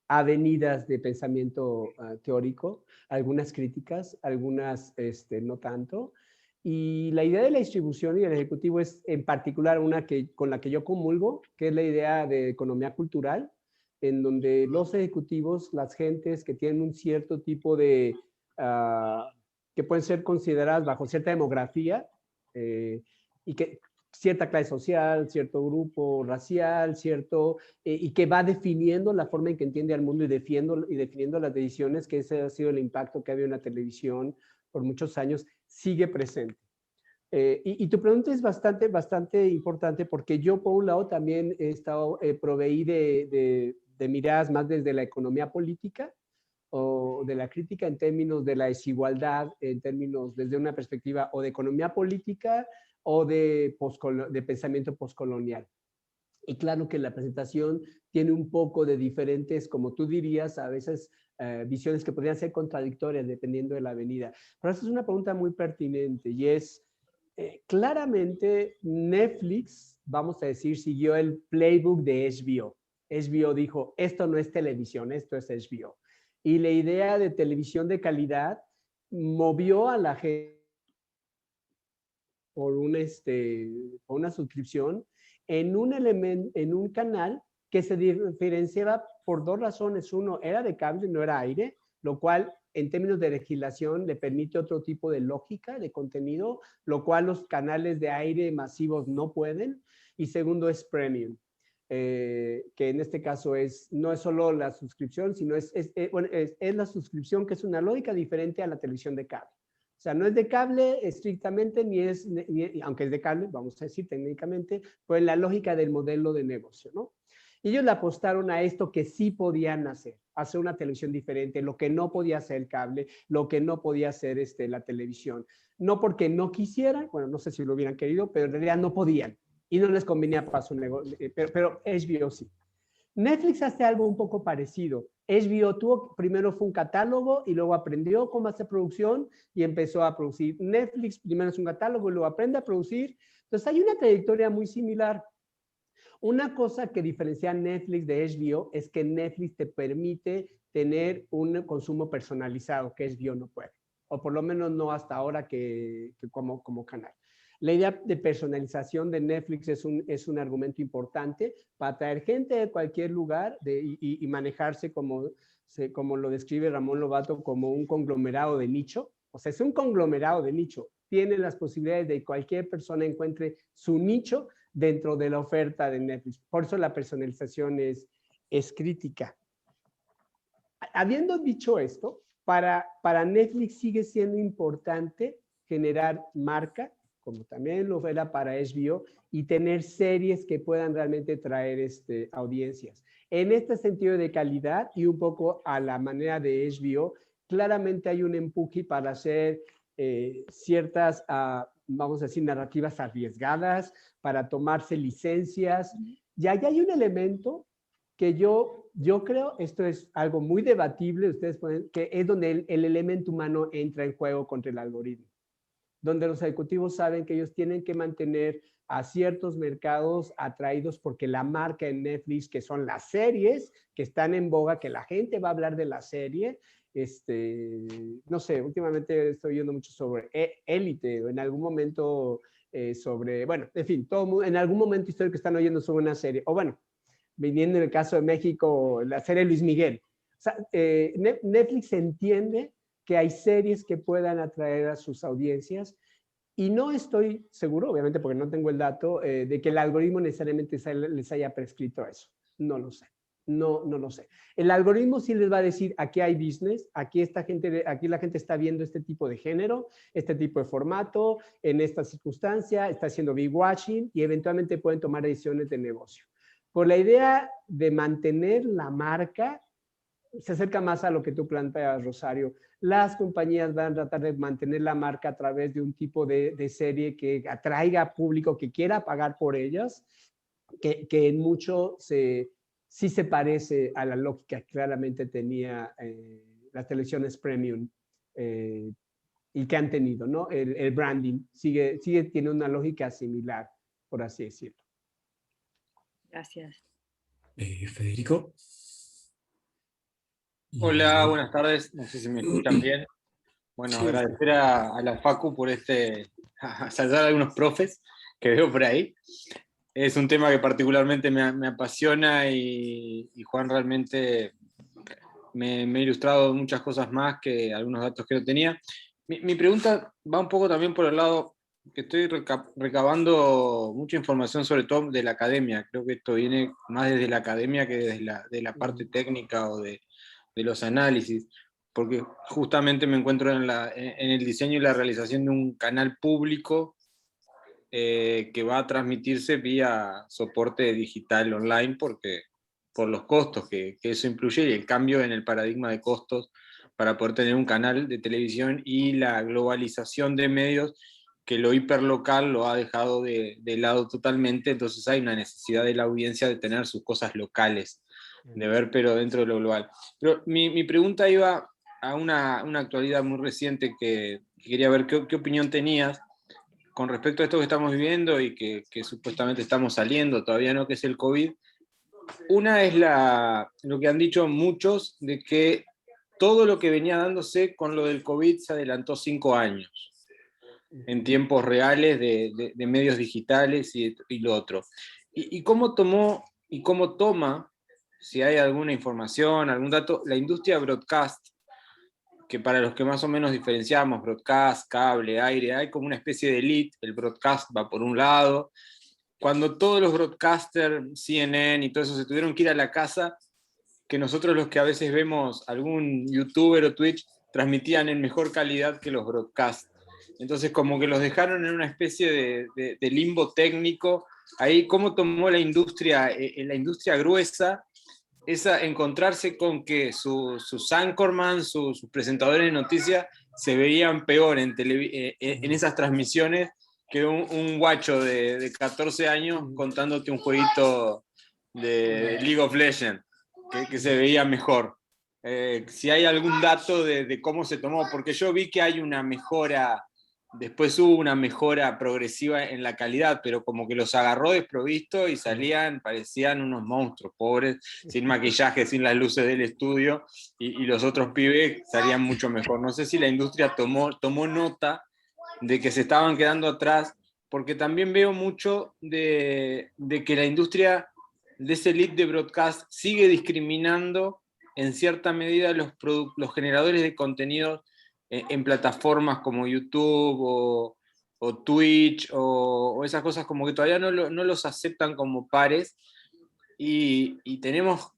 avenidas de pensamiento teórico, algunas críticas, algunas no tanto. Y la idea de la distribución y del ejecutivo es en particular una con la que yo comulgo, que es la idea de economía cultural, en donde los ejecutivos, las gentes que tienen un cierto tipo de, que pueden ser consideradas bajo cierta demografía, y que cierta clase social, cierto grupo racial, y que va definiendo la forma en que entiende al mundo y definiendo las decisiones, que ese ha sido el impacto que ha habido en la televisión por muchos años, sigue presente. Y tu pregunta es bastante importante, porque yo por un lado también he estado proveí de miradas más desde la economía política, o de la crítica en términos de la desigualdad, en términos desde una perspectiva o de economía política o de pensamiento postcolonial. Y claro que la presentación tiene un poco de diferentes, como tú dirías, a veces visiones que podrían ser contradictorias dependiendo de la avenida. Pero esa es una pregunta muy pertinente y es, claramente Netflix, vamos a decir, siguió el playbook de HBO. HBO dijo, esto no es televisión, esto es HBO. Y la idea de televisión de calidad movió a la gente por una suscripción en un canal que se diferenciaba por dos razones. Uno, era de cable, no era aire, lo cual en términos de legislación le permite otro tipo de lógica de contenido, lo cual los canales de aire masivos no pueden. Y segundo, es premium, que en este caso no es solo la suscripción, sino es la suscripción, que es una lógica diferente a la televisión de cable. O sea, no es de cable estrictamente, aunque es de cable, vamos a decir técnicamente, pues la lógica del modelo de negocio, ¿no? Y ellos le apostaron a esto que sí podían hacer una televisión diferente, lo que no podía hacer el cable, lo que no podía hacer la televisión. No porque no quisieran, bueno, no sé si lo hubieran querido, pero en realidad no podían y no les convenía para su negocio, pero HBO sí. Netflix hace algo un poco parecido. HBO primero fue un catálogo y luego aprendió cómo hacer producción y empezó a producir. Netflix primero es un catálogo y luego aprende a producir. Entonces hay una trayectoria muy similar. Una cosa que diferencia a Netflix de HBO es que Netflix te permite tener un consumo personalizado que HBO no puede, o por lo menos no hasta ahora que como canal. La idea de personalización de Netflix es un argumento importante para traer gente de cualquier lugar y manejarse como lo describe Ramón Lobato, como un conglomerado de nicho. O sea, es un conglomerado de nicho. Tiene las posibilidades de que cualquier persona encuentre su nicho dentro de la oferta de Netflix. Por eso la personalización es crítica. Habiendo dicho esto, para Netflix sigue siendo importante generar marca, como también lo era para HBO, y tener series que puedan realmente traer audiencias. En este sentido de calidad y un poco a la manera de HBO, claramente hay un empuje para hacer ciertas, vamos a decir, narrativas arriesgadas, para tomarse licencias. Y ahí hay un elemento que yo creo, esto es algo muy debatible, ustedes pueden, que es donde el elemento humano entra en juego contra el algoritmo, donde los ejecutivos saben que ellos tienen que mantener a ciertos mercados atraídos porque la marca en Netflix, que son las series que están en boga, que la gente va a hablar de la serie. No sé, últimamente estoy viendo mucho sobre Élite, en algún momento sobre, bueno, en fin, en algún momento histórico están oyendo sobre una serie, o bueno, viniendo en el caso de México, la serie Luis Miguel. O sea, Netflix entiende que hay series que puedan atraer a sus audiencias y no estoy seguro, obviamente porque no tengo el dato, de que el algoritmo necesariamente les haya prescrito eso. No lo sé. No lo sé. El algoritmo sí les va a decir, aquí hay business, aquí la gente está viendo este tipo de género, este tipo de formato, en esta circunstancia, está haciendo big watching y eventualmente pueden tomar decisiones de negocio. Por la idea de mantener la marca, se acerca más a lo que tú planteas, Rosario. Las compañías van a tratar de mantener la marca a través de un tipo de serie que atraiga público que quiera pagar por ellas, que en mucho sí se parece a la lógica que claramente tenía las televisiones premium y que han tenido, ¿no? El branding tiene una lógica similar, por así decirlo. Gracias. Federico. Hola, buenas tardes. No sé si me escuchan bien. Bueno, sí. Agradecer a la Facu por a saludar a algunos profes que veo por ahí. Es un tema que particularmente me apasiona y Juan realmente me ha ilustrado muchas cosas más que algunos datos que no tenía. Mi pregunta va un poco también por el lado que estoy recabando mucha información, sobre todo de la academia. Creo que esto viene más desde la academia que desde de la parte técnica o de los análisis, porque justamente me encuentro en el diseño y la realización de un canal público que va a transmitirse vía soporte digital online, por los costos que eso incluye y el cambio en el paradigma de costos para poder tener un canal de televisión y la globalización de medios que lo hiperlocal lo ha dejado de lado totalmente, entonces hay una necesidad de la audiencia de tener sus cosas locales, de ver pero dentro de lo global. Pero mi pregunta iba a una actualidad muy reciente que quería ver qué opinión tenías con respecto a esto que estamos viviendo y que supuestamente estamos saliendo, todavía no, que es el COVID. Una es lo que han dicho muchos, de que todo lo que venía dándose con lo del COVID se adelantó 5 años, en tiempos reales de medios digitales y lo otro. ¿Y cómo tomó y cómo toma, si hay alguna información, algún dato, la industria broadcast, que para los que más o menos diferenciamos, broadcast, cable, aire, hay como una especie de elite, el broadcast va por un lado. Cuando todos los broadcasters, CNN y todo eso, se tuvieron que ir a la casa, que nosotros los que a veces vemos algún youtuber o Twitch, transmitían en mejor calidad que los broadcasts. Entonces como que los dejaron en una especie de limbo técnico. Ahí, ¿cómo tomó la industria gruesa encontrarse con que sus anchorman, sus presentadores de noticias se veían peor en esas transmisiones que un guacho de 14 años contándote un jueguito de League of Legends, que se veía mejor? Si hay algún dato de cómo se tomó, porque yo vi que hay una mejora, después hubo una mejora progresiva en la calidad, pero como que los agarró desprovisto y parecían unos monstruos, pobres, sin maquillaje, sin las luces del estudio, y los otros pibes salían mucho mejor. No sé si la industria tomó nota de que se estaban quedando atrás, porque también veo mucho de que la industria de ese elite de broadcast sigue discriminando en cierta medida los generadores de contenidos en plataformas como YouTube o Twitch o esas cosas, como que todavía no los aceptan como pares, y tenemos,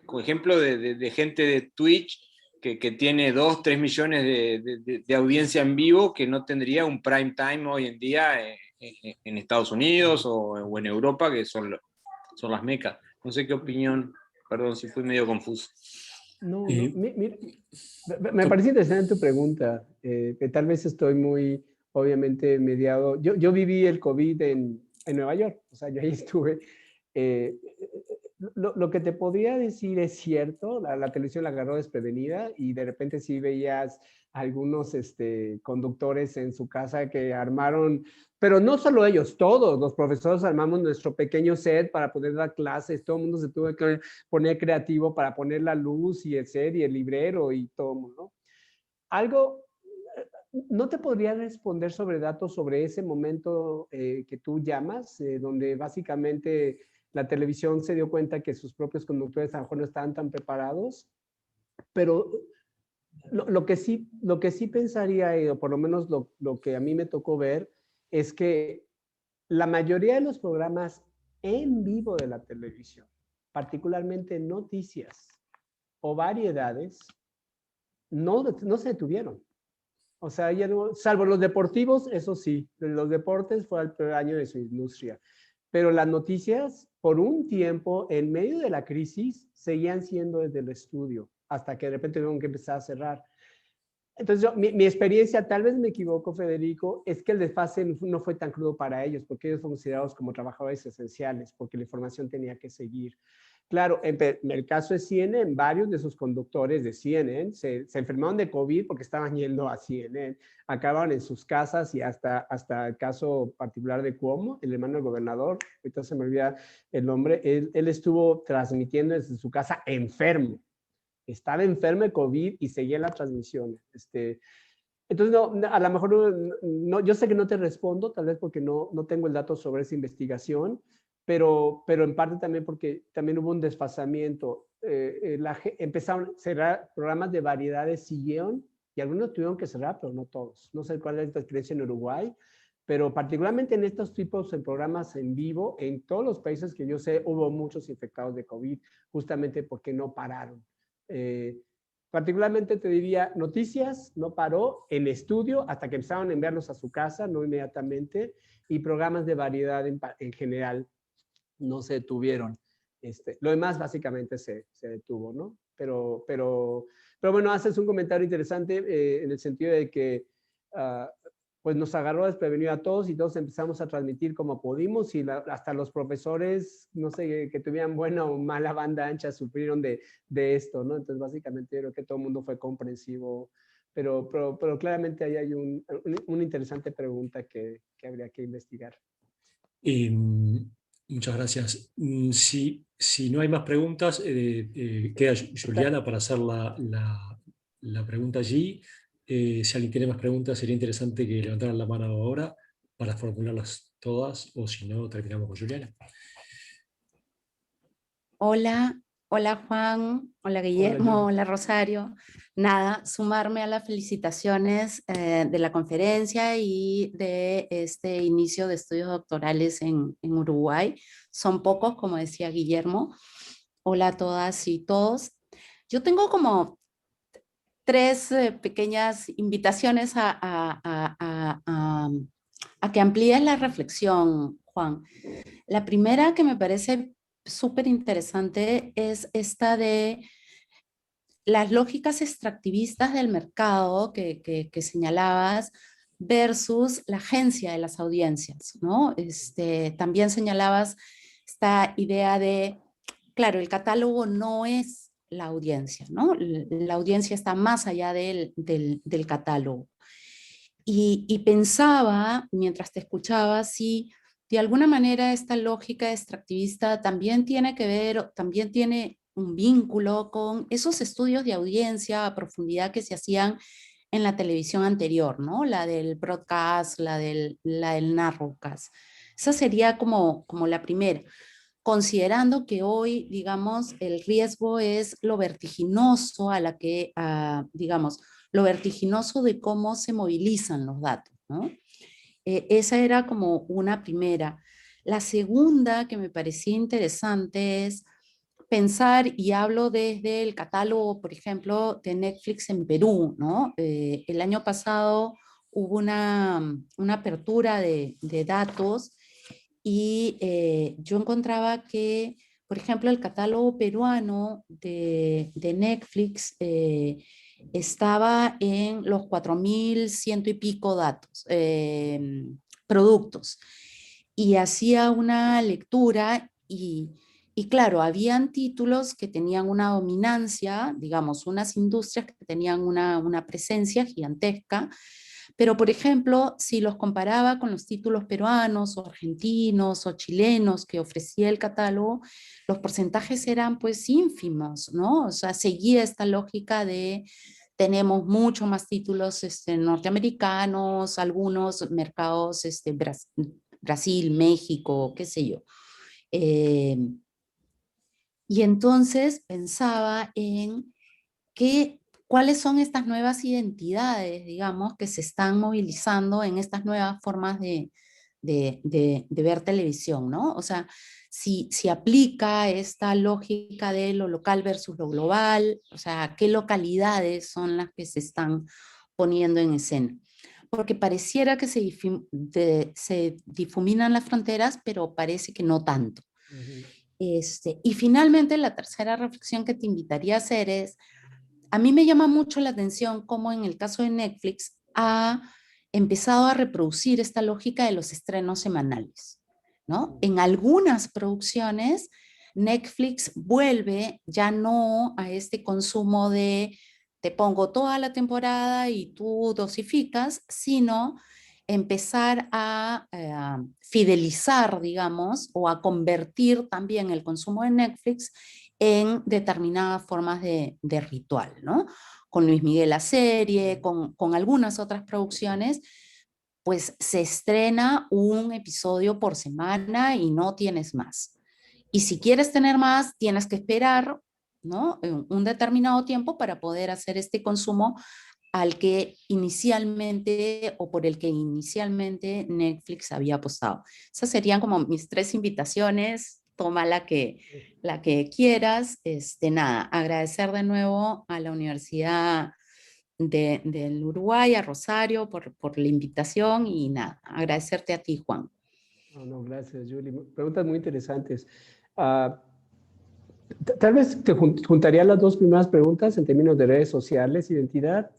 por ejemplo, de gente de Twitch que tiene 2, 3 millones de audiencia en vivo, que no tendría un prime time hoy en día en Estados Unidos o en Europa, que son las mecas. No sé qué opinión, perdón si fui medio confuso. No, me parece interesante tu pregunta, que tal vez estoy muy, obviamente, mediado. Yo viví el COVID en Nueva York, o sea, yo ahí estuve. Lo que te podría decir es cierto, la televisión la agarró desprevenida y de repente sí veías algunos conductores en su casa que armaron, pero no solo ellos, todos los profesores armamos nuestro pequeño set para poder dar clases, todo el mundo se tuvo que poner creativo para poner la luz y el set y el librero y todo, ¿no? Algo, no te podría responder sobre datos sobre ese momento que tú llamas, donde básicamente la televisión se dio cuenta que sus propios conductores a lo mejor no estaban tan preparados, pero lo que sí pensaría, o por lo menos lo que a mí me tocó ver, es que la mayoría de los programas en vivo de la televisión, particularmente noticias o variedades, no se detuvieron. O sea, ya no, salvo los deportivos, eso sí, los deportes fue el peor año de su industria. Pero las noticias, por un tiempo, en medio de la crisis, seguían siendo desde el estudio, hasta que de repente tuvieron que empezar a cerrar. Entonces, mi experiencia, tal vez me equivoco, Federico, es que el desfase no fue tan crudo para ellos, porque ellos fueron considerados como trabajadores esenciales, porque la información tenía que seguir. Claro, en el caso de CNN, varios de sus conductores de CNN se enfermaron de COVID porque estaban yendo a CNN, acabaron en sus casas y hasta el caso particular de Cuomo, el hermano del gobernador, ahorita se me olvida el nombre, él estuvo transmitiendo desde su casa enfermo. Estaba enfermo de COVID y seguía la transmisión. Entonces, no, a lo mejor, no, yo sé que no te respondo, tal vez porque no tengo el dato sobre esa investigación, pero en parte también porque también hubo un desfasamiento. Empezaron a cerrar programas de variedades, siguieron, y algunos tuvieron que cerrar, pero no todos. No sé cuál es la experiencia en Uruguay, pero particularmente en estos tipos de programas en vivo, en todos los países que yo sé, hubo muchos infectados de COVID, justamente porque no pararon. Particularmente te diría, noticias no paró, en estudio hasta que empezaron a enviarlos a su casa, no inmediatamente, y programas de variedad en general no se detuvieron. Lo demás básicamente se detuvo, ¿no? Pero bueno, haces un comentario interesante en el sentido de que pues nos agarró desprevenido a todos y todos empezamos a transmitir como pudimos y hasta los profesores, no sé, que tuvieran buena o mala banda ancha, sufrieron de esto, ¿no? Entonces, básicamente, yo creo que todo el mundo fue comprensivo, pero claramente ahí hay una interesante pregunta que habría que investigar. Muchas gracias. Si no hay más preguntas, queda Juliana para hacer la pregunta allí. Si alguien tiene más preguntas, sería interesante que levantaran la mano ahora para formularlas todas, o si no, terminamos con Juliana. Hola, hola Juan, hola Guillermo, hola Rosario. Nada, sumarme a las felicitaciones de la conferencia y de este inicio de estudios doctorales en Uruguay. Son pocos, como decía Guillermo. Hola a todas y todos. Yo tengo como tres pequeñas invitaciones a que amplíes la reflexión, Juan. La primera que me parece súper interesante es esta de las lógicas extractivistas del mercado que señalabas versus la agencia de las audiencias, ¿no? También señalabas esta idea de, claro, el catálogo no es la audiencia, ¿no? La audiencia está más allá del catálogo. Y pensaba, mientras te escuchaba, si de alguna manera esta lógica extractivista también tiene que ver, también tiene un vínculo con esos estudios de audiencia a profundidad que se hacían en la televisión anterior, ¿no? La del broadcast, la del narrowcast. Esa sería como la primera, considerando que hoy, digamos, el riesgo es lo vertiginoso a la que, digamos, lo vertiginoso de cómo se movilizan los datos, ¿no? Esa era como una primera. La segunda que me parecía interesante es pensar, y hablo desde el catálogo, por ejemplo, de Netflix en Perú, ¿no? El año pasado hubo una apertura de datos y yo encontraba que, por ejemplo, el catálogo peruano de Netflix estaba en los 4.100 y pico datos, productos. Y hacía una lectura y claro, habían títulos que tenían una dominancia, digamos, unas industrias que tenían una presencia gigantesca, pero por ejemplo, si los comparaba con los títulos peruanos o argentinos o chilenos que ofrecía el catálogo, los porcentajes eran pues ínfimos, ¿no? O sea, seguía esta lógica de tenemos mucho más títulos norteamericanos, algunos mercados, Brasil, México, qué sé yo. Y entonces pensaba en cuáles son estas nuevas identidades, digamos, que se están movilizando en estas nuevas formas de ver televisión, ¿no? O sea, si aplica esta lógica de lo local versus lo global, o sea, qué localidades son las que se están poniendo en escena. Porque pareciera que se difuminan las fronteras, pero parece que no tanto. Y finalmente, la tercera reflexión que te invitaría a hacer es, a mí me llama mucho la atención cómo en el caso de Netflix ha empezado a reproducir esta lógica de los estrenos semanales, ¿no? En algunas producciones, Netflix vuelve ya no a este consumo de te pongo toda la temporada y tú dosificas, sino empezar a fidelizar, digamos, o a convertir también el consumo de Netflix en determinadas formas de ritual, ¿no? Con Luis Miguel la serie, con algunas otras producciones, pues se estrena un episodio por semana y no tienes más. Y si quieres tener más, tienes que esperar, ¿no? Un determinado tiempo para poder hacer este consumo al que inicialmente o por el que inicialmente Netflix había apostado. Esas serían como mis tres invitaciones. Toma la que quieras. Nada, agradecer de nuevo a la Universidad del Uruguay, a Rosario, por la invitación y nada, agradecerte a ti, Juan. No, gracias, Julie. Preguntas muy interesantes. Tal vez te juntaría las dos primeras preguntas en términos de redes sociales, identidad.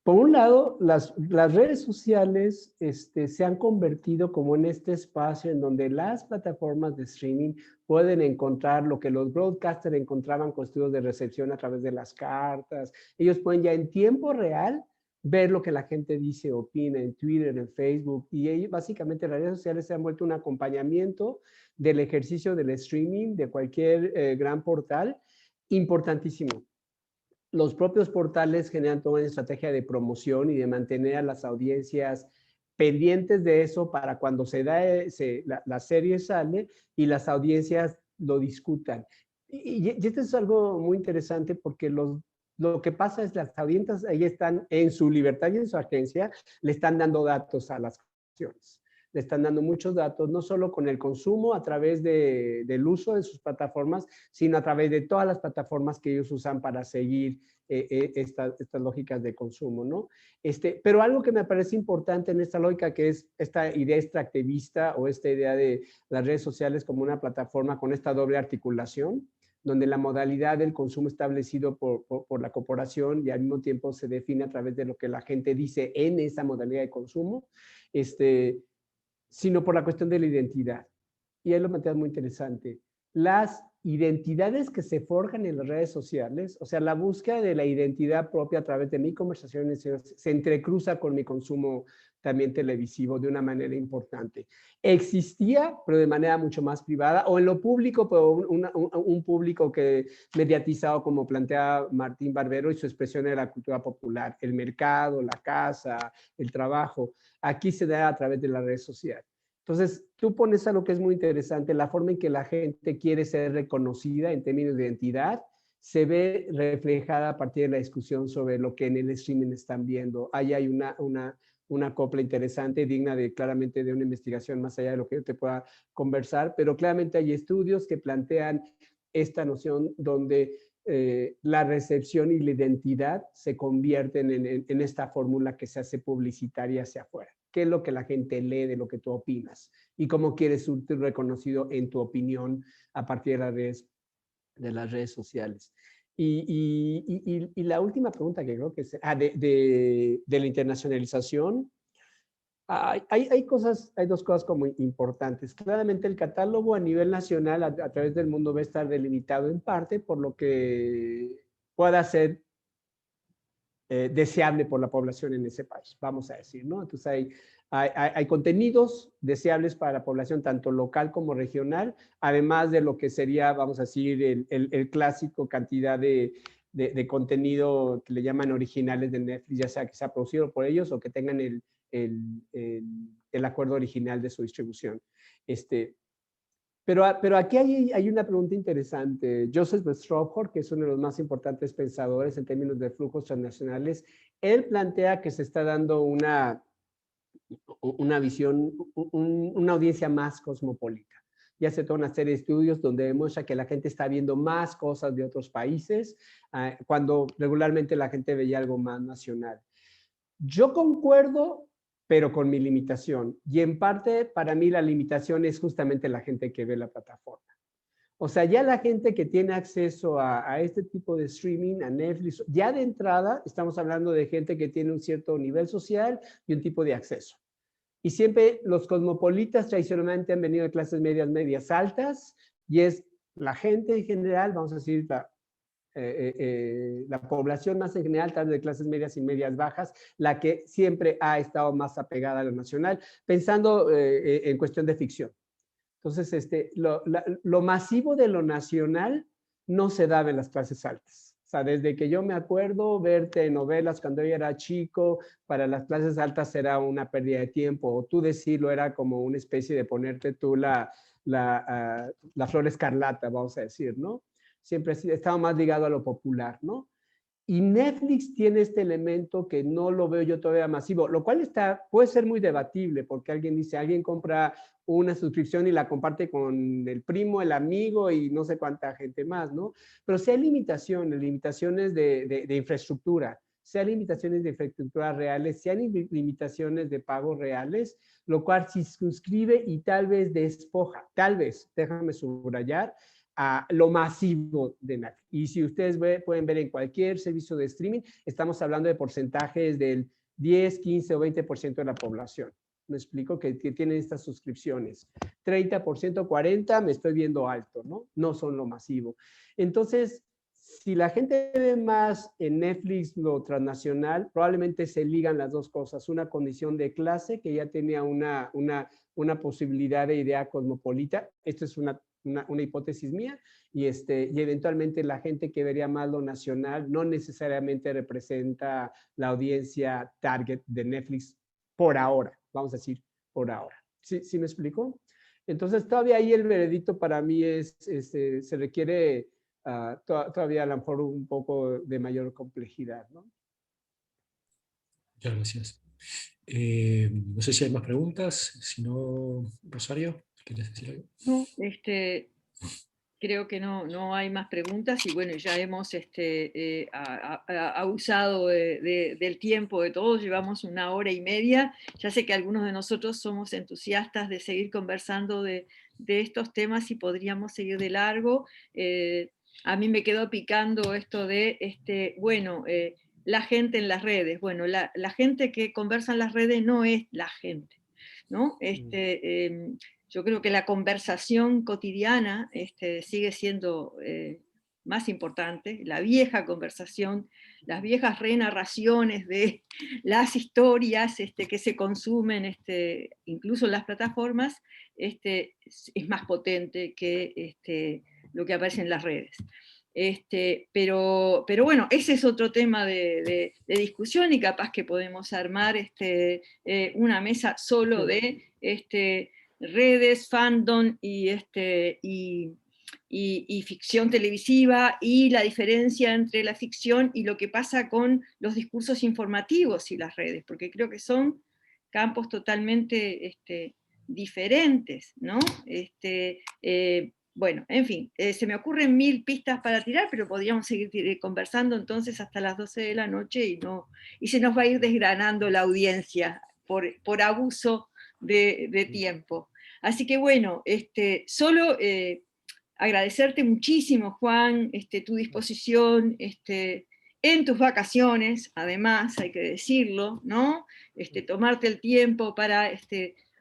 por un lado, las redes sociales se han convertido como en este espacio en donde las plataformas de streaming pueden encontrar lo que los broadcasters encontraban con estudios de recepción a través de las cartas. Ellos pueden ya en tiempo real ver lo que la gente dice, opina en Twitter, en Facebook, y básicamente las redes sociales se han vuelto un acompañamiento del ejercicio del streaming de cualquier gran portal, importantísimo. Los propios portales generan toda una estrategia de promoción y de mantener a las audiencias pendientes de eso para cuando la serie sale y las audiencias lo discutan. Y esto es algo muy interesante porque lo que pasa es que las audiencias ahí están en su libertad y en su agencia, le están dando datos a las acciones. Le están dando muchos datos, no solo con el consumo a través del uso de sus plataformas, sino a través de todas las plataformas que ellos usan para seguir estas lógicas de consumo, ¿no? Pero algo que me parece importante en esta lógica, que es esta idea extractivista o esta idea de las redes sociales como una plataforma con esta doble articulación, donde la modalidad del consumo establecido por la corporación y al mismo tiempo se define a través de lo que la gente dice en esa modalidad de consumo, sino por la cuestión de la identidad. Y ahí lo planteas muy interesante. Las identidades que se forjan en las redes sociales, o sea, la búsqueda de la identidad propia a través de mi conversación se entrecruza con mi consumo también televisivo de una manera importante. Existía, pero de manera mucho más privada, o en lo público, pero un público que mediatizado, como plantea Martín Barbero, y su expresión de la cultura popular, el mercado, la casa, el trabajo. Aquí se da a través de la red social. Entonces, tú pones algo que es muy interesante, la forma en que la gente quiere ser reconocida en términos de identidad, se ve reflejada a partir de la discusión sobre lo que en el streaming están viendo. Ahí hay una copla interesante, digna claramente de una investigación más allá de lo que yo te pueda conversar, pero claramente hay estudios que plantean esta noción donde la recepción y la identidad se convierten en esta fórmula que se hace publicitaria hacia afuera. ¿Qué es lo que la gente lee de lo que tú opinas? Y cómo quieres ser reconocido en tu opinión a partir de las redes sociales. Y la última pregunta que creo que es de la internacionalización. Hay dos cosas como importantes. Claramente el catálogo a nivel nacional a través del mundo va a estar delimitado en parte por lo que pueda ser deseable por la población en ese país, vamos a decir, ¿no? Entonces hay contenidos deseables para la población tanto local como regional, además de lo que sería, vamos a decir, el clásico cantidad de contenido que le llaman originales de Netflix, ya sea que sea producido por ellos o que tengan el acuerdo original de su distribución. Pero aquí hay una pregunta interesante. Joseph Strauckhorst, que es uno de los más importantes pensadores en términos de flujos transnacionales, él plantea que se está dando una visión, una audiencia más cosmopolita. Ya hace toda una serie de estudios donde demuestra que la gente está viendo más cosas de otros países, cuando regularmente la gente veía algo más nacional. Yo concuerdo, pero con mi limitación. Y en parte, para mí, la limitación es justamente la gente que ve la plataforma. O sea, ya la gente que tiene acceso a este tipo de streaming, a Netflix, ya de entrada estamos hablando de gente que tiene un cierto nivel social y un tipo de acceso. Y siempre los cosmopolitas tradicionalmente han venido de clases medias altas, y es la gente en general, vamos a decir, la población más en general, tal vez de clases medias y medias bajas, la que siempre ha estado más apegada a lo nacional, pensando en cuestión de ficción. Entonces, lo masivo de lo nacional no se daba en las clases altas. O sea, desde que yo me acuerdo, ver telenovelas cuando yo era chico, para las clases altas era una pérdida de tiempo, o tú decirlo era como una especie de ponerte tú la flor escarlata, vamos a decir, ¿no? Siempre ha estado más ligado a lo popular, ¿no? Y Netflix tiene este elemento que no lo veo yo todavía masivo, lo cual puede ser muy debatible, porque alguien compra una suscripción y la comparte con el primo, el amigo y no sé cuánta gente más, ¿no? Pero sí hay limitaciones de infraestructura, sí hay limitaciones de infraestructura reales, sí hay limitaciones de pagos reales, lo cual circunscribe y tal vez despoja, tal vez, déjame subrayar, a lo masivo de Netflix. Y si ustedes pueden ver en cualquier servicio de streaming, estamos hablando de porcentajes del 10, 15 o 20% de la población. Me explico, que tienen estas suscripciones. 30%, 40%, me estoy viendo alto, ¿no? No son lo masivo. Entonces, si la gente ve más en Netflix lo transnacional, probablemente se ligan las dos cosas. Una condición de clase que ya tenía una posibilidad de idea cosmopolita. Esto es una hipótesis mía. Y eventualmente la gente que vería más lo nacional no necesariamente representa la audiencia target de Netflix por ahora. Vamos a decir, por ahora. ¿Sí me explico? Entonces, todavía ahí el veredicto para mí se requiere todavía a lo mejor un poco de mayor complejidad, ¿no? Muchas gracias. No sé si hay más preguntas. Si no, Rosario, ¿quieres decir algo? No, creo que no hay más preguntas y bueno, ya hemos abusado del tiempo de todos, llevamos 1 hora y media. Ya sé que algunos de nosotros somos entusiastas de seguir conversando de estos temas y podríamos seguir de largo. A mí me quedó picando esto de, la gente en las redes. Bueno, la gente que conversa en las redes no es la gente, ¿no? Yo creo que la conversación cotidiana sigue siendo más importante, la vieja conversación, las viejas renarraciones de las historias que se consumen incluso en las plataformas, es más potente que lo que aparece en las redes. Pero bueno, ese es otro tema de discusión y capaz que podemos armar una mesa solo de redes, fandom y ficción televisiva y la diferencia entre la ficción y lo que pasa con los discursos informativos y las redes, porque creo que son campos totalmente diferentes, ¿no? Bueno, en fin, se me ocurren 1000 pistas para tirar, pero podríamos seguir conversando entonces hasta las 12 de la noche y se nos va a ir desgranando la audiencia por abuso de tiempo. Así que bueno, solo agradecerte muchísimo, Juan, tu disposición en tus vacaciones, además, hay que decirlo, ¿no? Tomarte el tiempo para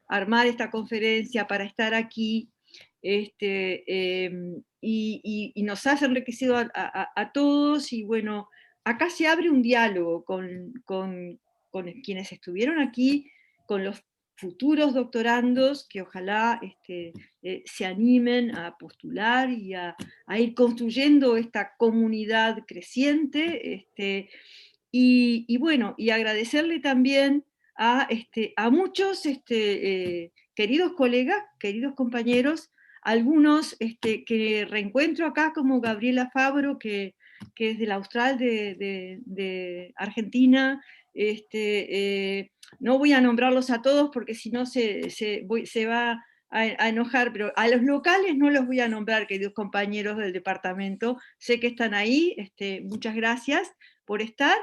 armar esta conferencia, para estar aquí, y nos has enriquecido a todos, y bueno, acá se abre un diálogo con quienes estuvieron aquí, con los futuros doctorandos que ojalá se animen a postular y a ir construyendo esta comunidad creciente, y bueno, y agradecerle también a muchos queridos colegas, queridos compañeros, algunos que reencuentro acá, como Gabriela Fabro, que es del Austral de Argentina. No voy a nombrarlos a todos porque si no se va a enojar, pero a los locales no los voy a nombrar, queridos compañeros del departamento, sé que están ahí, muchas gracias por estar,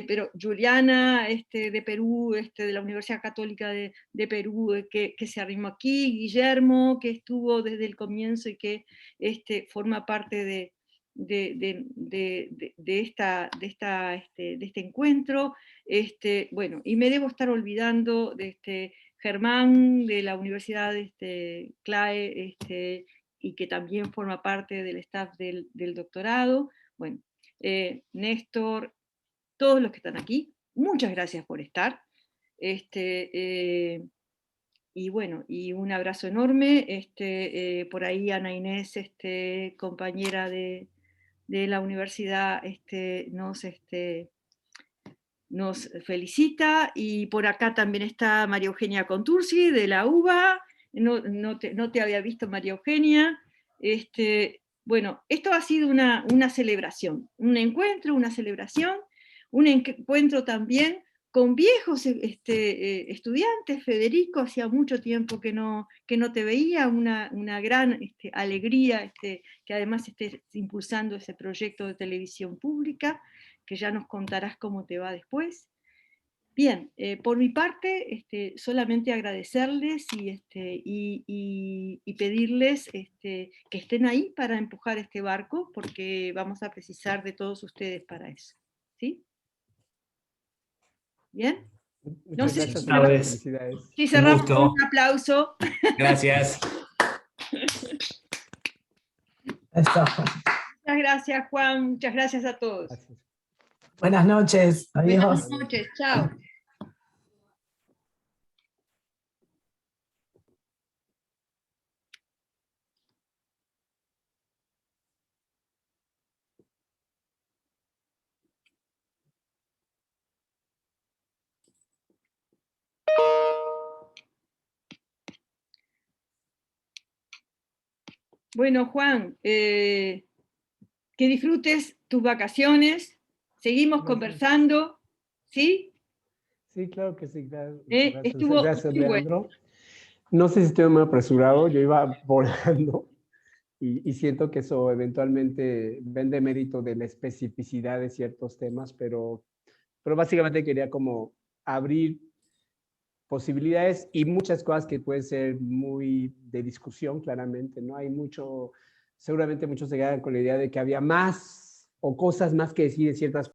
pero Juliana de Perú, de la Universidad Católica de Perú, que se arrimó aquí, Guillermo, que estuvo desde el comienzo y que forma parte de este encuentro, bueno, y me debo estar olvidando de Germán de la Universidad CLAE, y que también forma parte del staff del doctorado, bueno, Néstor, todos los que están aquí, muchas gracias por estar, y bueno, y un abrazo enorme, por ahí Ana Inés, compañera de la universidad, nos felicita, y por acá también está María Eugenia Contursi de la UBA, no te había visto, María Eugenia. Bueno, esto ha sido una celebración, un encuentro, una celebración, un encuentro también con viejos estudiantes. Federico, hacía mucho tiempo que no te veía, una gran alegría que además estés impulsando ese proyecto de televisión pública, que ya nos contarás cómo te va después. Bien, por mi parte, solamente agradecerles y pedirles que estén ahí para empujar este barco, porque vamos a precisar de todos ustedes para eso. ¿Sí? ¿Bien? No Muchas sé gracias. Chávez. Felicidades. si Un cerramos gusto. con un aplauso. Gracias. Ahí está. Muchas gracias, Juan. Muchas gracias a todos. Gracias. Buenas noches. Adiós. Buenas noches. Chao. Bueno, Juan, que disfrutes tus vacaciones. Seguimos Gracias. conversando, ¿sí? Sí, claro que sí. Gracias, Estuvo gracias muy bueno. Leandro. No sé si estoy muy apresurado, yo iba volando y siento que eso eventualmente vende mérito de la especificidad de ciertos temas, pero básicamente quería como abrir posibilidades y muchas cosas que pueden ser muy de discusión, claramente, ¿no? Hay mucho, seguramente muchos se quedan con la idea de que había más o cosas más que decir de ciertas